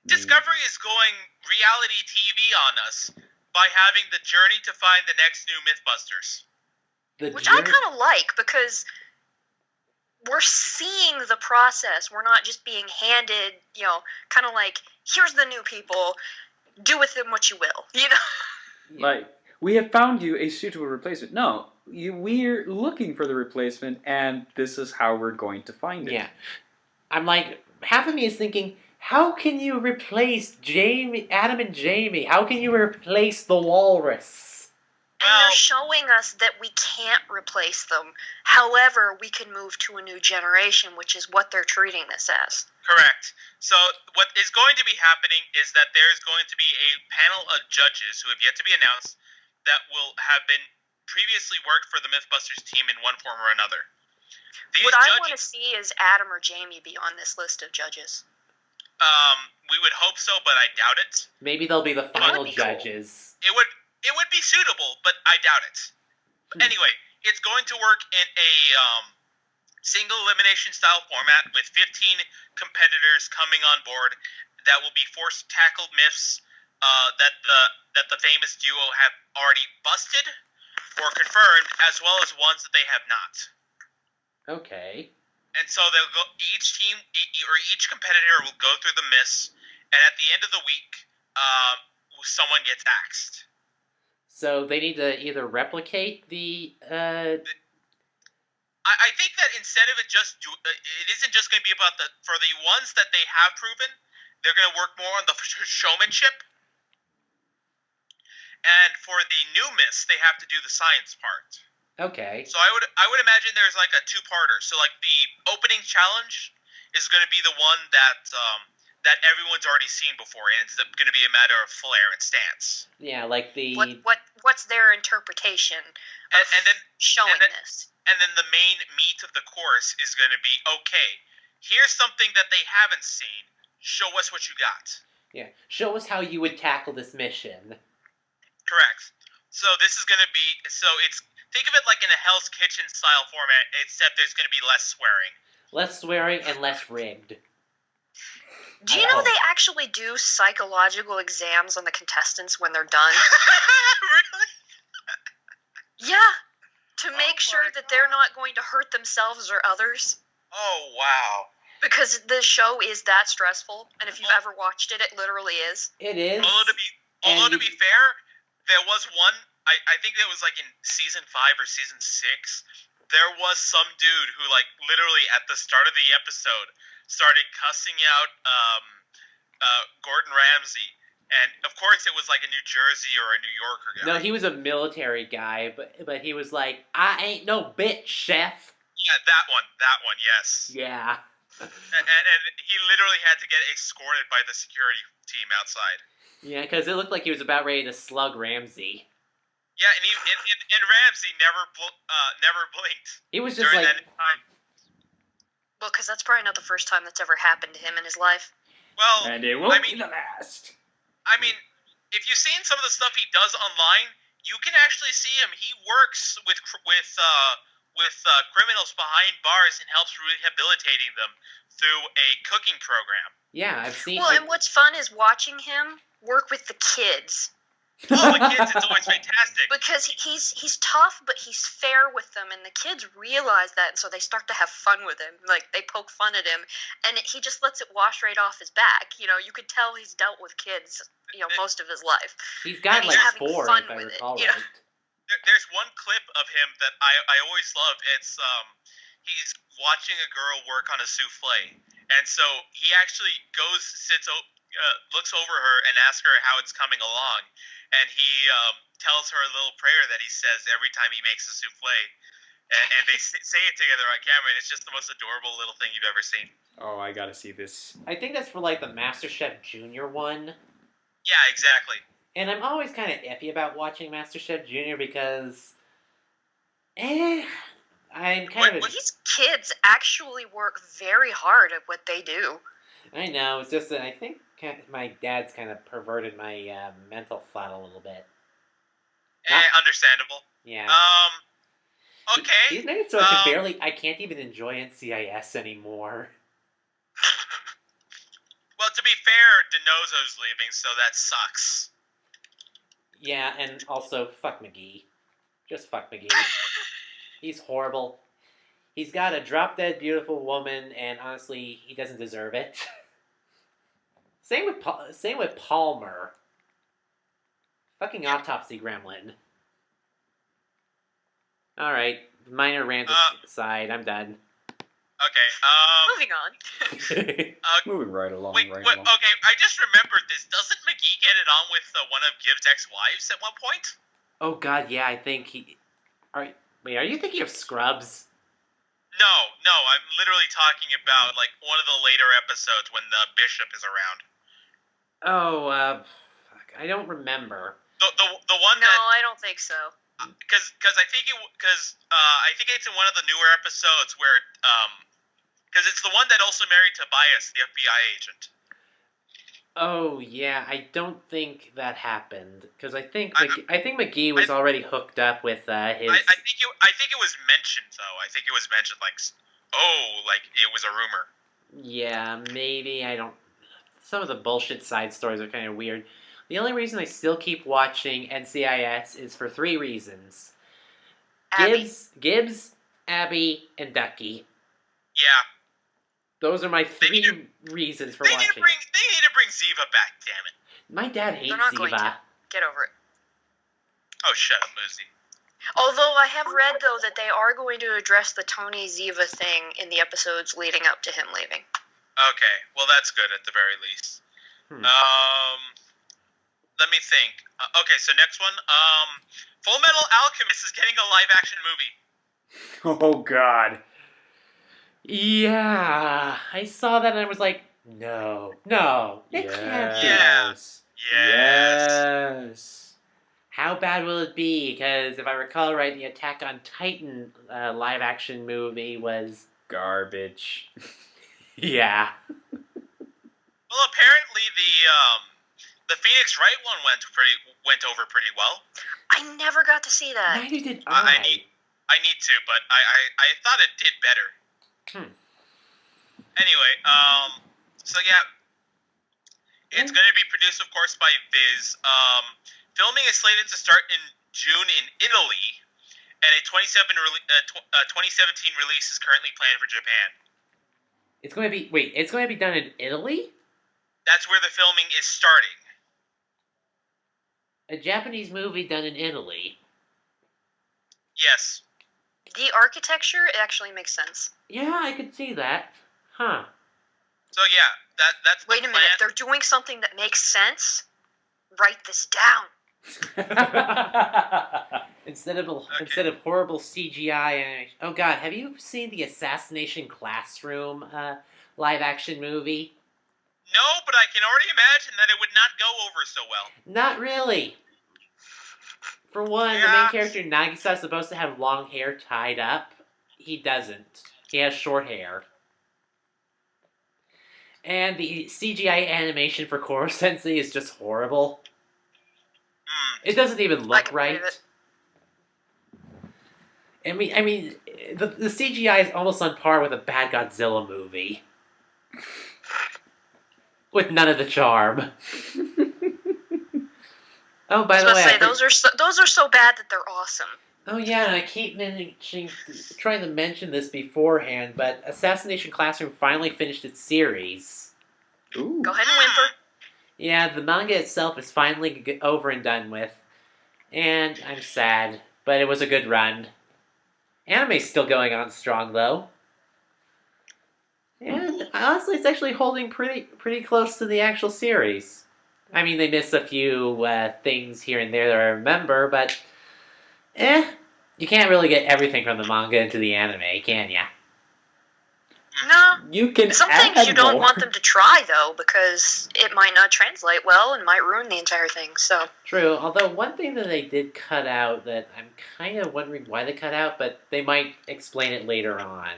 Discovery is going reality TV on us by having the journey to find the next new MythBusters. Which I kind of like, because we're seeing the process. We're not just being handed, kind of like, here's the new people, do with them what you will, Like, we have found you a suitable replacement. No, we're looking for the replacement, and this is how we're going to find it. Yeah. I'm like, half of me is thinking, how can you replace Adam and Jamie? How can you replace the walrus? And they're showing us that we can't replace them. However, we can move to a new generation, which is what they're treating this as. Correct. So what is going to be happening is that there's going to be a panel of judges who have yet to be announced that will have been previously worked for the MythBusters team in one form or another. What I want to see is Adam or Jamie be on this list of judges. We would hope so, but I doubt it. Maybe they'll be the final judges. Cool. It would be suitable, but I doubt it. Anyway, it's going to work in a single elimination style format with 15 competitors coming on board that will be forced to tackle myths that the famous duo have already busted or confirmed, as well as ones that they have not. Okay. And so they'll go. Each team or each competitor will go through the myths, and at the end of the week, someone gets axed. So they need to either replicate the. I think that instead of it isn't just going to be about for the ones that they have proven, they're going to work more on the showmanship. And for the new myths, they have to do the science part. Okay. So I would imagine there's like a two-parter. So like the opening challenge is going to be the one that everyone's already seen before, and it's going to be a matter of flair and stance. Yeah, like the what's their interpretation of showing this? And then the main meat of the course is going to be, okay, here's something that they haven't seen. Show us what you got. Yeah, show us how you would tackle this mission. Correct. So this is going to be think of it like in a Hell's Kitchen style format, except there's going to be less swearing. Less swearing and less rigged. Do you know they actually do psychological exams on the contestants when they're done? Really? Yeah. To make sure that they're not going to hurt themselves or others. Oh, wow. Because the show is that stressful, and if you've ever watched it, it literally is. It is. Although to be fair, there was one, I think it was like in season 5 or season 6, there was some dude who like literally at the start of the episode started cussing out Gordon Ramsay. And of course it was like a New Jersey or a New Yorker guy. No, he was a military guy, but he was like, I ain't no bitch, chef. Yeah, that one, yes. Yeah. And he literally had to get escorted by the security team outside. Yeah, because it looked like he was about ready to slug Ramsey. Yeah, and Ramsey never blinked. He was just during like, that time. Well, because that's probably not the first time that's ever happened to him in his life. Well, and it won't be the last. I mean, if you've seen some of the stuff he does online, you can actually see him. He works with criminals behind bars and helps rehabilitating them through a cooking program. Yeah, I've seen. Well, and what's fun is watching him work with the kids. Oh, the kids, it's always fantastic. Because he's tough, but he's fair with them, and the kids realize that, and so they start to have fun with him. Like, they poke fun at him, and he just lets it wash right off his back. You know, you could tell he's dealt with kids, most of his life. He's got like 4, if I recall right. There's one clip of him that I always love. It's he's watching a girl work on a souffle, and so he actually looks over her and asks her how it's coming along, and he tells her a little prayer that he says every time he makes a souffle, and they say it together on camera, and it's just the most adorable little thing you've ever seen. Oh, I gotta see this. I think that's for like the MasterChef Junior one. Yeah, exactly. And I'm always kind of iffy about watching MasterChef Junior because I'm kind of. These kids actually work very hard at what they do. I know. It's just that I think my dad's kind of perverted my mental thought a little bit. Understandable. Yeah. Okay. These made it so I can't even enjoy NCIS anymore. Well, to be fair, DiNozzo's leaving, so that sucks. Yeah, and also, fuck McGee. Just fuck McGee. He's horrible. He's got a drop-dead beautiful woman, and honestly, he doesn't deserve it. Same with Palmer. Fucking autopsy gremlin. Alright, minor rant aside, I'm done. Okay, Moving on. Moving right along, wait, along. okay, I just remembered this. Doesn't McGee get it on with one of Gibbs' ex-wives at one point? Oh god, yeah, I think he... Are you thinking of Scrubs? No, I'm literally talking about, like, one of the later episodes when the Bishop is around. Oh, fuck, I don't remember. The one No, that... I don't think so. Because I think it's in one of the newer episodes where because it's the one that also married Tobias, the FBI agent. Oh yeah, I don't think that happened because I think McGee was already hooked up with his. I think it was mentioned though. I think it was mentioned like it was a rumor. Yeah, maybe I don't. Some of the bullshit side stories are kind of weird. The only reason I still keep watching NCIS is for 3 reasons. Abby. Gibbs, Abby, and Ducky. Yeah. Those are my 3 reasons for watching. They need to bring Ziva back, damn it. My dad hates They're not Ziva. going to. Get over it. Oh, shut up, Lucy. Although I have read, though, that they are going to address the Tony Ziva thing in the episodes leading up to him leaving. Okay, well that's good at the very least. Let me think. Okay, so next one. Full Metal Alchemist is getting a live-action movie. Oh god. Yeah, I saw that and I was like, no, it can't be. Yes. How bad will it be? Because if I recall right, the Attack on Titan live-action movie was garbage. Yeah. Well, apparently the Phoenix Wright one went over pretty well. I never got to see that. Neither did I need to, but I thought it did better. Anyway, so yeah, it's going to be produced, of course, by Viz. Filming is slated to start in June in Italy, and a 2017 release is currently planned for Japan. It's going to be done in Italy? That's where the filming is starting. A Japanese movie done in Italy? Yes. The architecture actually makes sense. Yeah, I could see that. Huh. So yeah, that's Wait a minute, they're doing something that makes sense? Write this down. Instead of horrible CGI and oh god, have you seen the Assassination Classroom live action movie? No, but I can already imagine that it would not go over so well. Not really. For one, the main character Nagisa is supposed to have long hair tied up. He doesn't. He has short hair. And the CGI animation for Koro Sensei is just horrible. It doesn't even look right. I mean, the CGI is almost on par with a bad Godzilla movie. With none of the charm. Oh, by the way, those are so bad that they're awesome. Oh yeah, and I keep trying to mention this beforehand, but Assassination Classroom finally finished its series. Ooh. Go ahead and whimper. Yeah, the manga itself is finally over and done with, and I'm sad, but it was a good run. Anime's still going on strong though. And honestly, it's actually holding pretty close to the actual series. I mean, they missed a few things here and there that I remember, but you can't really get everything from the manga into the anime, can ya? No. You can Some add things you don't more. want them to try, though, because it might not translate well and might ruin the entire thing, so. True, although one thing that they did cut out that I'm kind of wondering why they cut out, but they might explain it later on.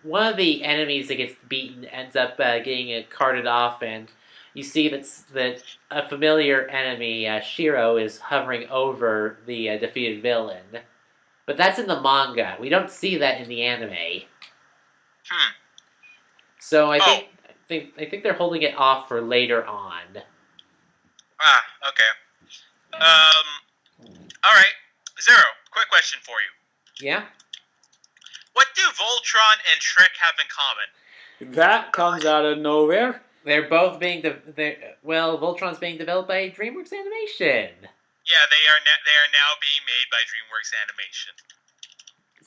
One of the enemies that gets beaten ends up getting carted off, and you see that a familiar enemy, Shiro, is hovering over the defeated villain. But that's in the manga. We don't see that in the anime. So I think they're holding it off for later on. Okay. Alright. Zero, quick question for you. Yeah? What do Voltron and Shrek have in common? That comes out of nowhere. They're both being Voltron's being developed by DreamWorks Animation. Yeah, they are now being made by DreamWorks Animation.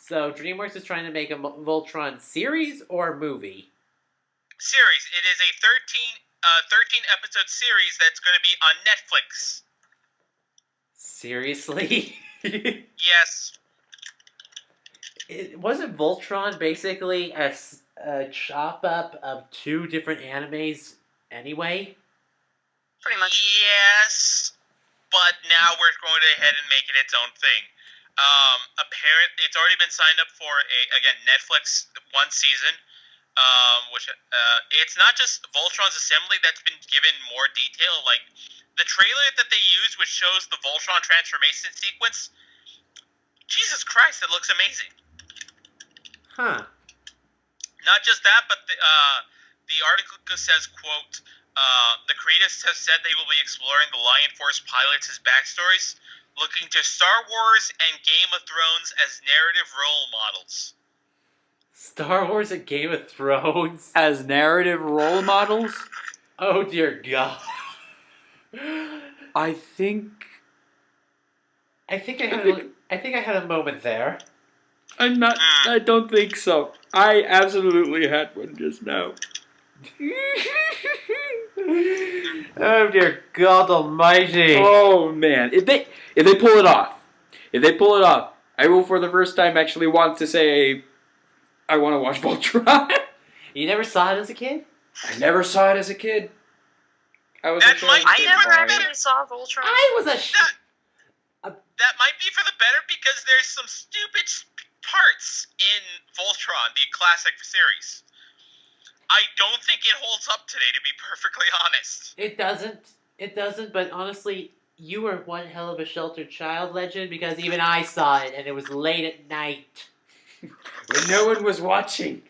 So DreamWorks is trying to make a Voltron series or movie? Series. It is a 13 episode series that's going to be on Netflix. Seriously? Yes. Wasn't Voltron basically a chop up of two different animes anyway? Pretty much. Yes, but now we're going to ahead and make it its own thing. Apparently, it's already been signed up for Netflix one season. Which it's not just Voltron's assembly that's been given more detail. Like the trailer that they used, which shows the Voltron transformation sequence. Jesus Christ, it looks amazing. Huh. Not just that, but the article says, quote, the creatives have said they will be exploring the Lion Force pilots' backstories, looking to Star Wars and Game of Thrones as narrative role models. Star Wars and Game of Thrones? As narrative role models? Oh dear God. I think I had a moment there. I'm not. I don't think so. I absolutely had one just now. Oh dear God Almighty! Oh man, if they pull it off, I will for the first time actually want to say I want to watch Voltron. You never saw it as a kid? I never saw it as a kid. I was That a might- I kid never boy. actually saw Voltron. I was a That might be for the better because there's some stupid parts in Voltron, the classic series. I don't think it holds up today, to be perfectly honest. It doesn't, but honestly, you were one hell of a sheltered child, Legend, because even I saw it, and it was late at night. When no one was watching.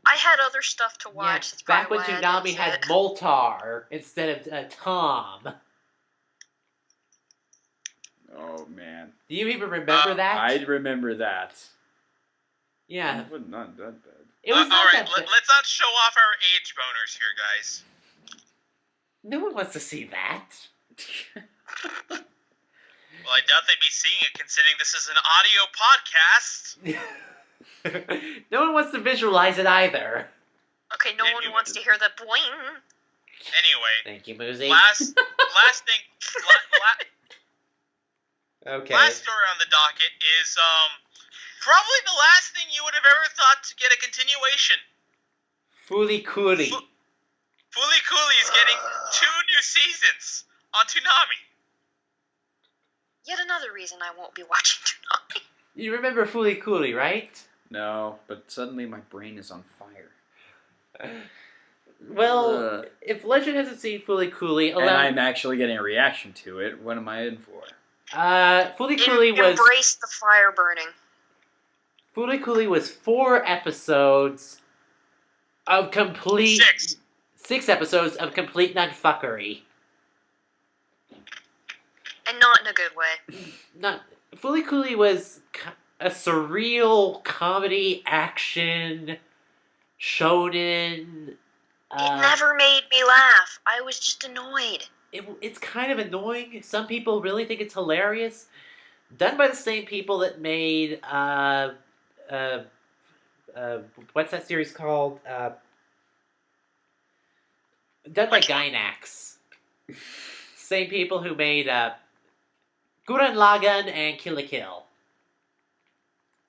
I had other stuff to watch. Yeah, That's back probably when why I Toonami didn't had see it. Moltar instead of Tom. Oh man. Do you even remember that? I'd remember that. Yeah, It was not that bad. it was not Alright, that bad. let's not show off our age boners here, guys. No one wants to see that. Well, I doubt they'd be seeing it considering this is an audio podcast. No one wants to visualize it either. Okay, no one wants to hear the boing. Anyway, Thank you, Muzi. last thing, Okay. last story on the docket is probably the last thing you would have ever thought to get a continuation. Fooly Cooly. Fooly Cooly is getting 2 new seasons on Toonami. Yet another reason I won't be watching Toonami. You remember Fooly Cooly, right? No, but suddenly my brain is on fire. Well, if Legend hasn't seen Fooly Cooly, And I'm actually getting a reaction to it. What am I in for? Fooly Cooly was Embrace the fire burning. Fooly Cooly was 4 episodes of complete 6 episodes of complete nutfuckery. And not in a good way. Not Fooly Cooly was a surreal comedy action shonen. It never made me laugh. I was just annoyed. It's kind of annoying. Some people really think it's hilarious. Done by the same people that made what's that series called? Done by Gainax. Same people who made Gurren Lagann and Kill la Kill.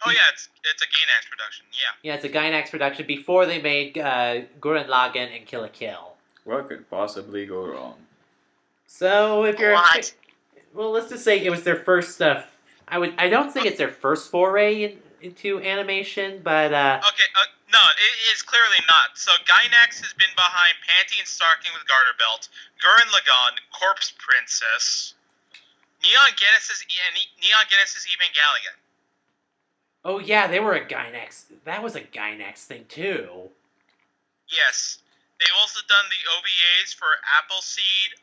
Oh yeah, it's a Gainax production. Yeah. Yeah, it's a Gainax production before they made Gurren Lagann and Kill la Kill. What could possibly go wrong? So if you're What? well, let's just say it was their first. I don't think it's their first foray into animation, but Okay. No, it is clearly not. So Gainax has been behind Panty and Starking with Garter Belt, Gurren Lagann, Corpse Princess, Neon Genesis Evangelion. oh yeah, they were a Gainax. That was a Gainax thing too. Yes. They've also done the OVAs for Appleseed,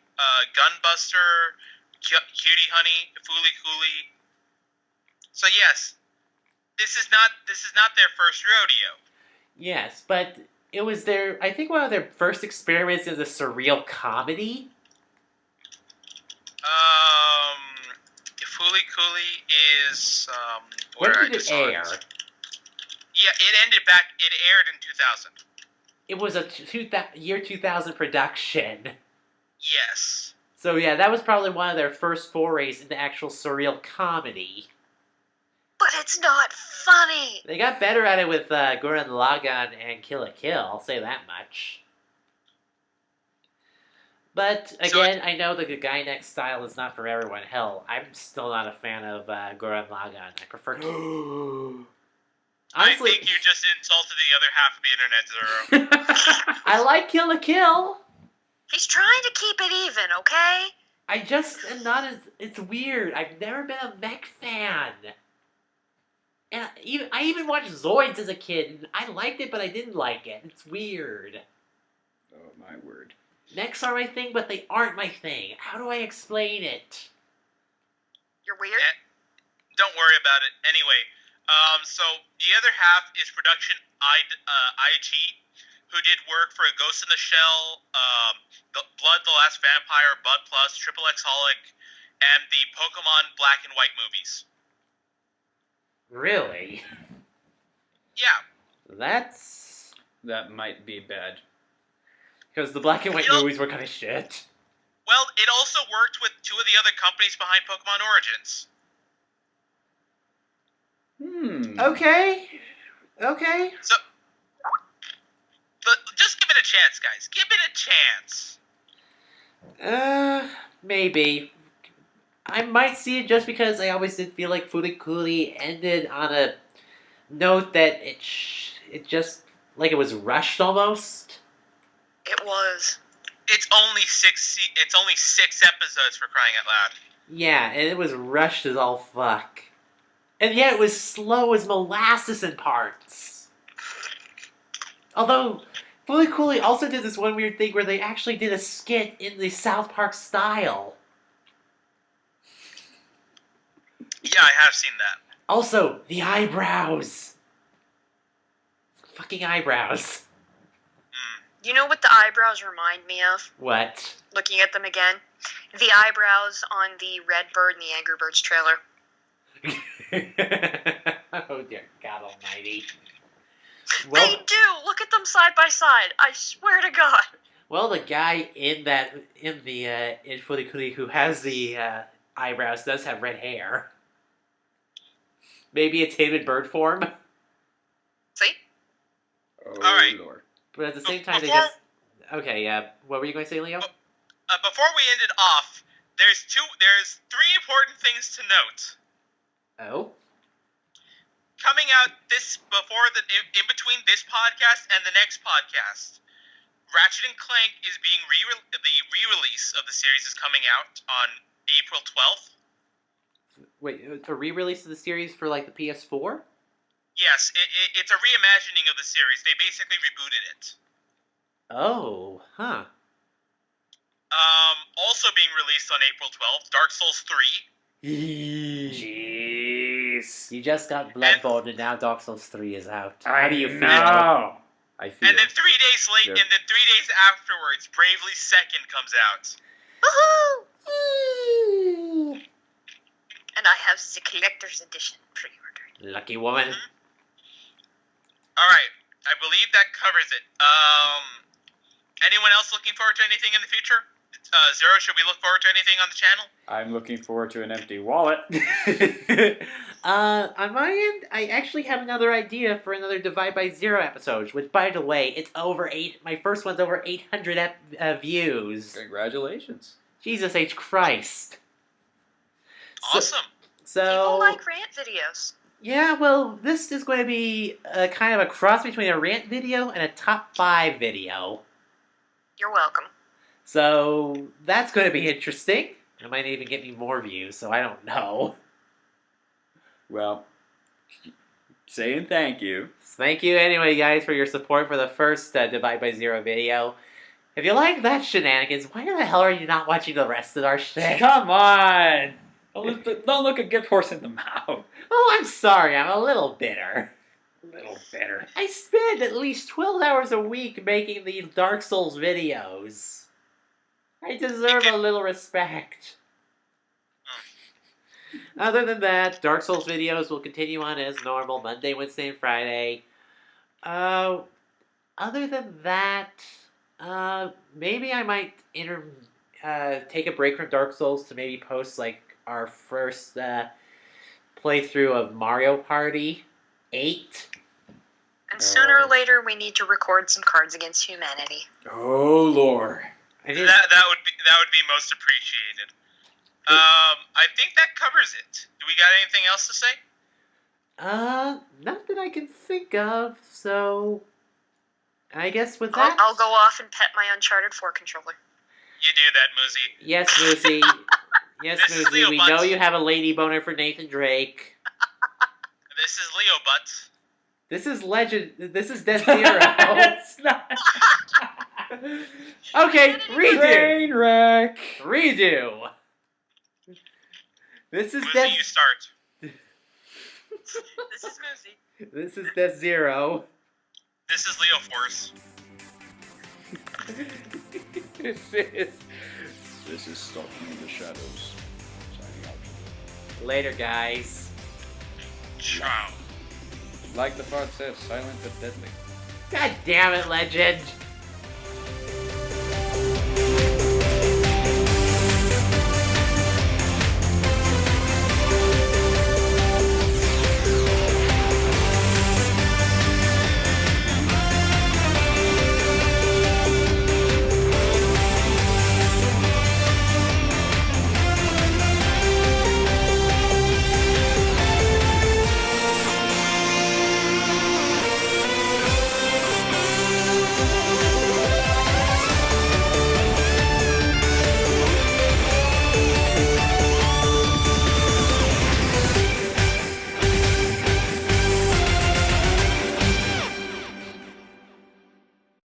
Gunbuster, Cutie Honey, Fooly Cooly. So yes, this is not their first rodeo. Yes, but it was I think one of their first experiments in the surreal comedy. Fooly Cooly is When where did it air? Yeah, it aired in 2000. It was a year 2000 production. Yes. So yeah, that was probably one of their first forays into actual surreal comedy. But it's not funny. They got better at it with Gurren Lagann and Kill la Kill, I'll say that much. But again, I know the Gainax style is not for everyone. Hell, I'm still not a fan of Gurren Lagann. I prefer. Honestly, I think you just insulted the other half of the internet, Zero. I like Kill la Kill. He's trying to keep it even, okay? I just am not as. It's weird. I've never been a mech fan. And I even watched Zoids as a kid, and I liked it, but I didn't like it. It's weird. Oh my word. Mechs are my thing, but they aren't my thing. How do I explain it? You're weird. Don't worry about it. Anyway, so the other half is production IG, who did work for Ghost in the Shell, Blood the Last Vampire, Bud Plus, Triple X Holic, and the Pokemon Black and White movies. Really? Yeah. That might be bad. Because the black and white movies were kind of shit. Well, it also worked with two of the other companies behind Pokemon Origins. Okay. So, but just give it a chance, guys. Give it a chance. Maybe. I might see it just because I always did feel like Fooly Cooly ended on a note that it just, like it was rushed almost. It was. It's only six episodes, for crying out loud. Yeah, and it was rushed as all fuck. And yet it was slow as molasses in parts. Although, Fooly Cooly also did this one weird thing where they actually did a skit in the South Park style. Yeah, I have seen that. Also, the eyebrows. Fucking eyebrows. You know what the eyebrows remind me of? What? Looking at them again? The eyebrows on the Red Bird and the Angry Birds trailer. Oh dear God Almighty! They do. Look at them side by side. I swear to God. Well, the guy in Fooly Cooly who has the eyebrows does have red hair. Maybe it's him in bird form. See? Oh, All right. Lord. But at the same time, Before- Okay, what were you going to say, Leo? Before we end it off, there's three important things to note. Oh? Coming out in between this podcast and the next podcast, Ratchet and Clank is being the re-release of the series is coming out on April 12th. Wait, a re-release of the series for, like, the PS4? Yes, it's a reimagining of the series. They basically rebooted it. Oh, huh. Also being released on April 12th, Dark Souls 3. Jeez. You just got Bloodborne and now Dark Souls 3 is out. How I do you feel? know. I feel. And then 3 days late, Yeah. and then 3 days afterwards, Bravely Second comes out. Woohoo! And I have the collector's edition pre-ordered. Lucky woman. Alright, I believe that covers it. Anyone else looking forward to anything in the future? Zero, should we look forward to anything on the channel? I'm looking forward to an empty wallet. On my end, I actually have another idea for another Divide by Zero episode, which, by the way, it's over 8... My first one's over 800 views. Congratulations. Jesus H. Christ. Awesome. So... People like rant videos. Yeah, well, this is going to be kind of a cross between a rant video and a top 5 video. You're welcome. So, that's going to be interesting. It might even get me more views, so I don't know. Well, saying thank you. Thank you anyway, guys, for your support for the first Divide by Zero video. If you like that shenanigans, why the hell are you not watching the rest of our shit? Come on! Don't look a good horse in the mouth. Oh, I'm sorry, I'm a little bitter. A little bitter. I spend at least 12 hours a week making these Dark Souls videos. I deserve a little respect. Other than that, Dark Souls videos will continue on as normal, Monday, Wednesday, and Friday. Other than that, maybe I might take a break from Dark Souls to maybe post, like, our first playthrough of Mario Party 8. And sooner or later, we need to record some Cards Against Humanity. Oh, Lord. That would be most appreciated. I think that covers it. Do we got anything else to say? Not that I can think of, so... I guess with that... I'll go off and pet my Uncharted 4 controller. You do that, Moosey. Yes, Moosey. Yes, This is Moosey, Leo we Butts. know you have a lady boner for Nathan Drake. This is Leo Butts. This is Legend... This is Death Zero. That's not... Okay, redo! Train wreck. Redo! This is Moosey, Death... you start. This is Moosey. This is Death Zero. This is Leo Force. This is Stalking in the Shadows. Signing out. Later, guys. Ciao. Like the font says, silent but deadly. God damn it, Legend!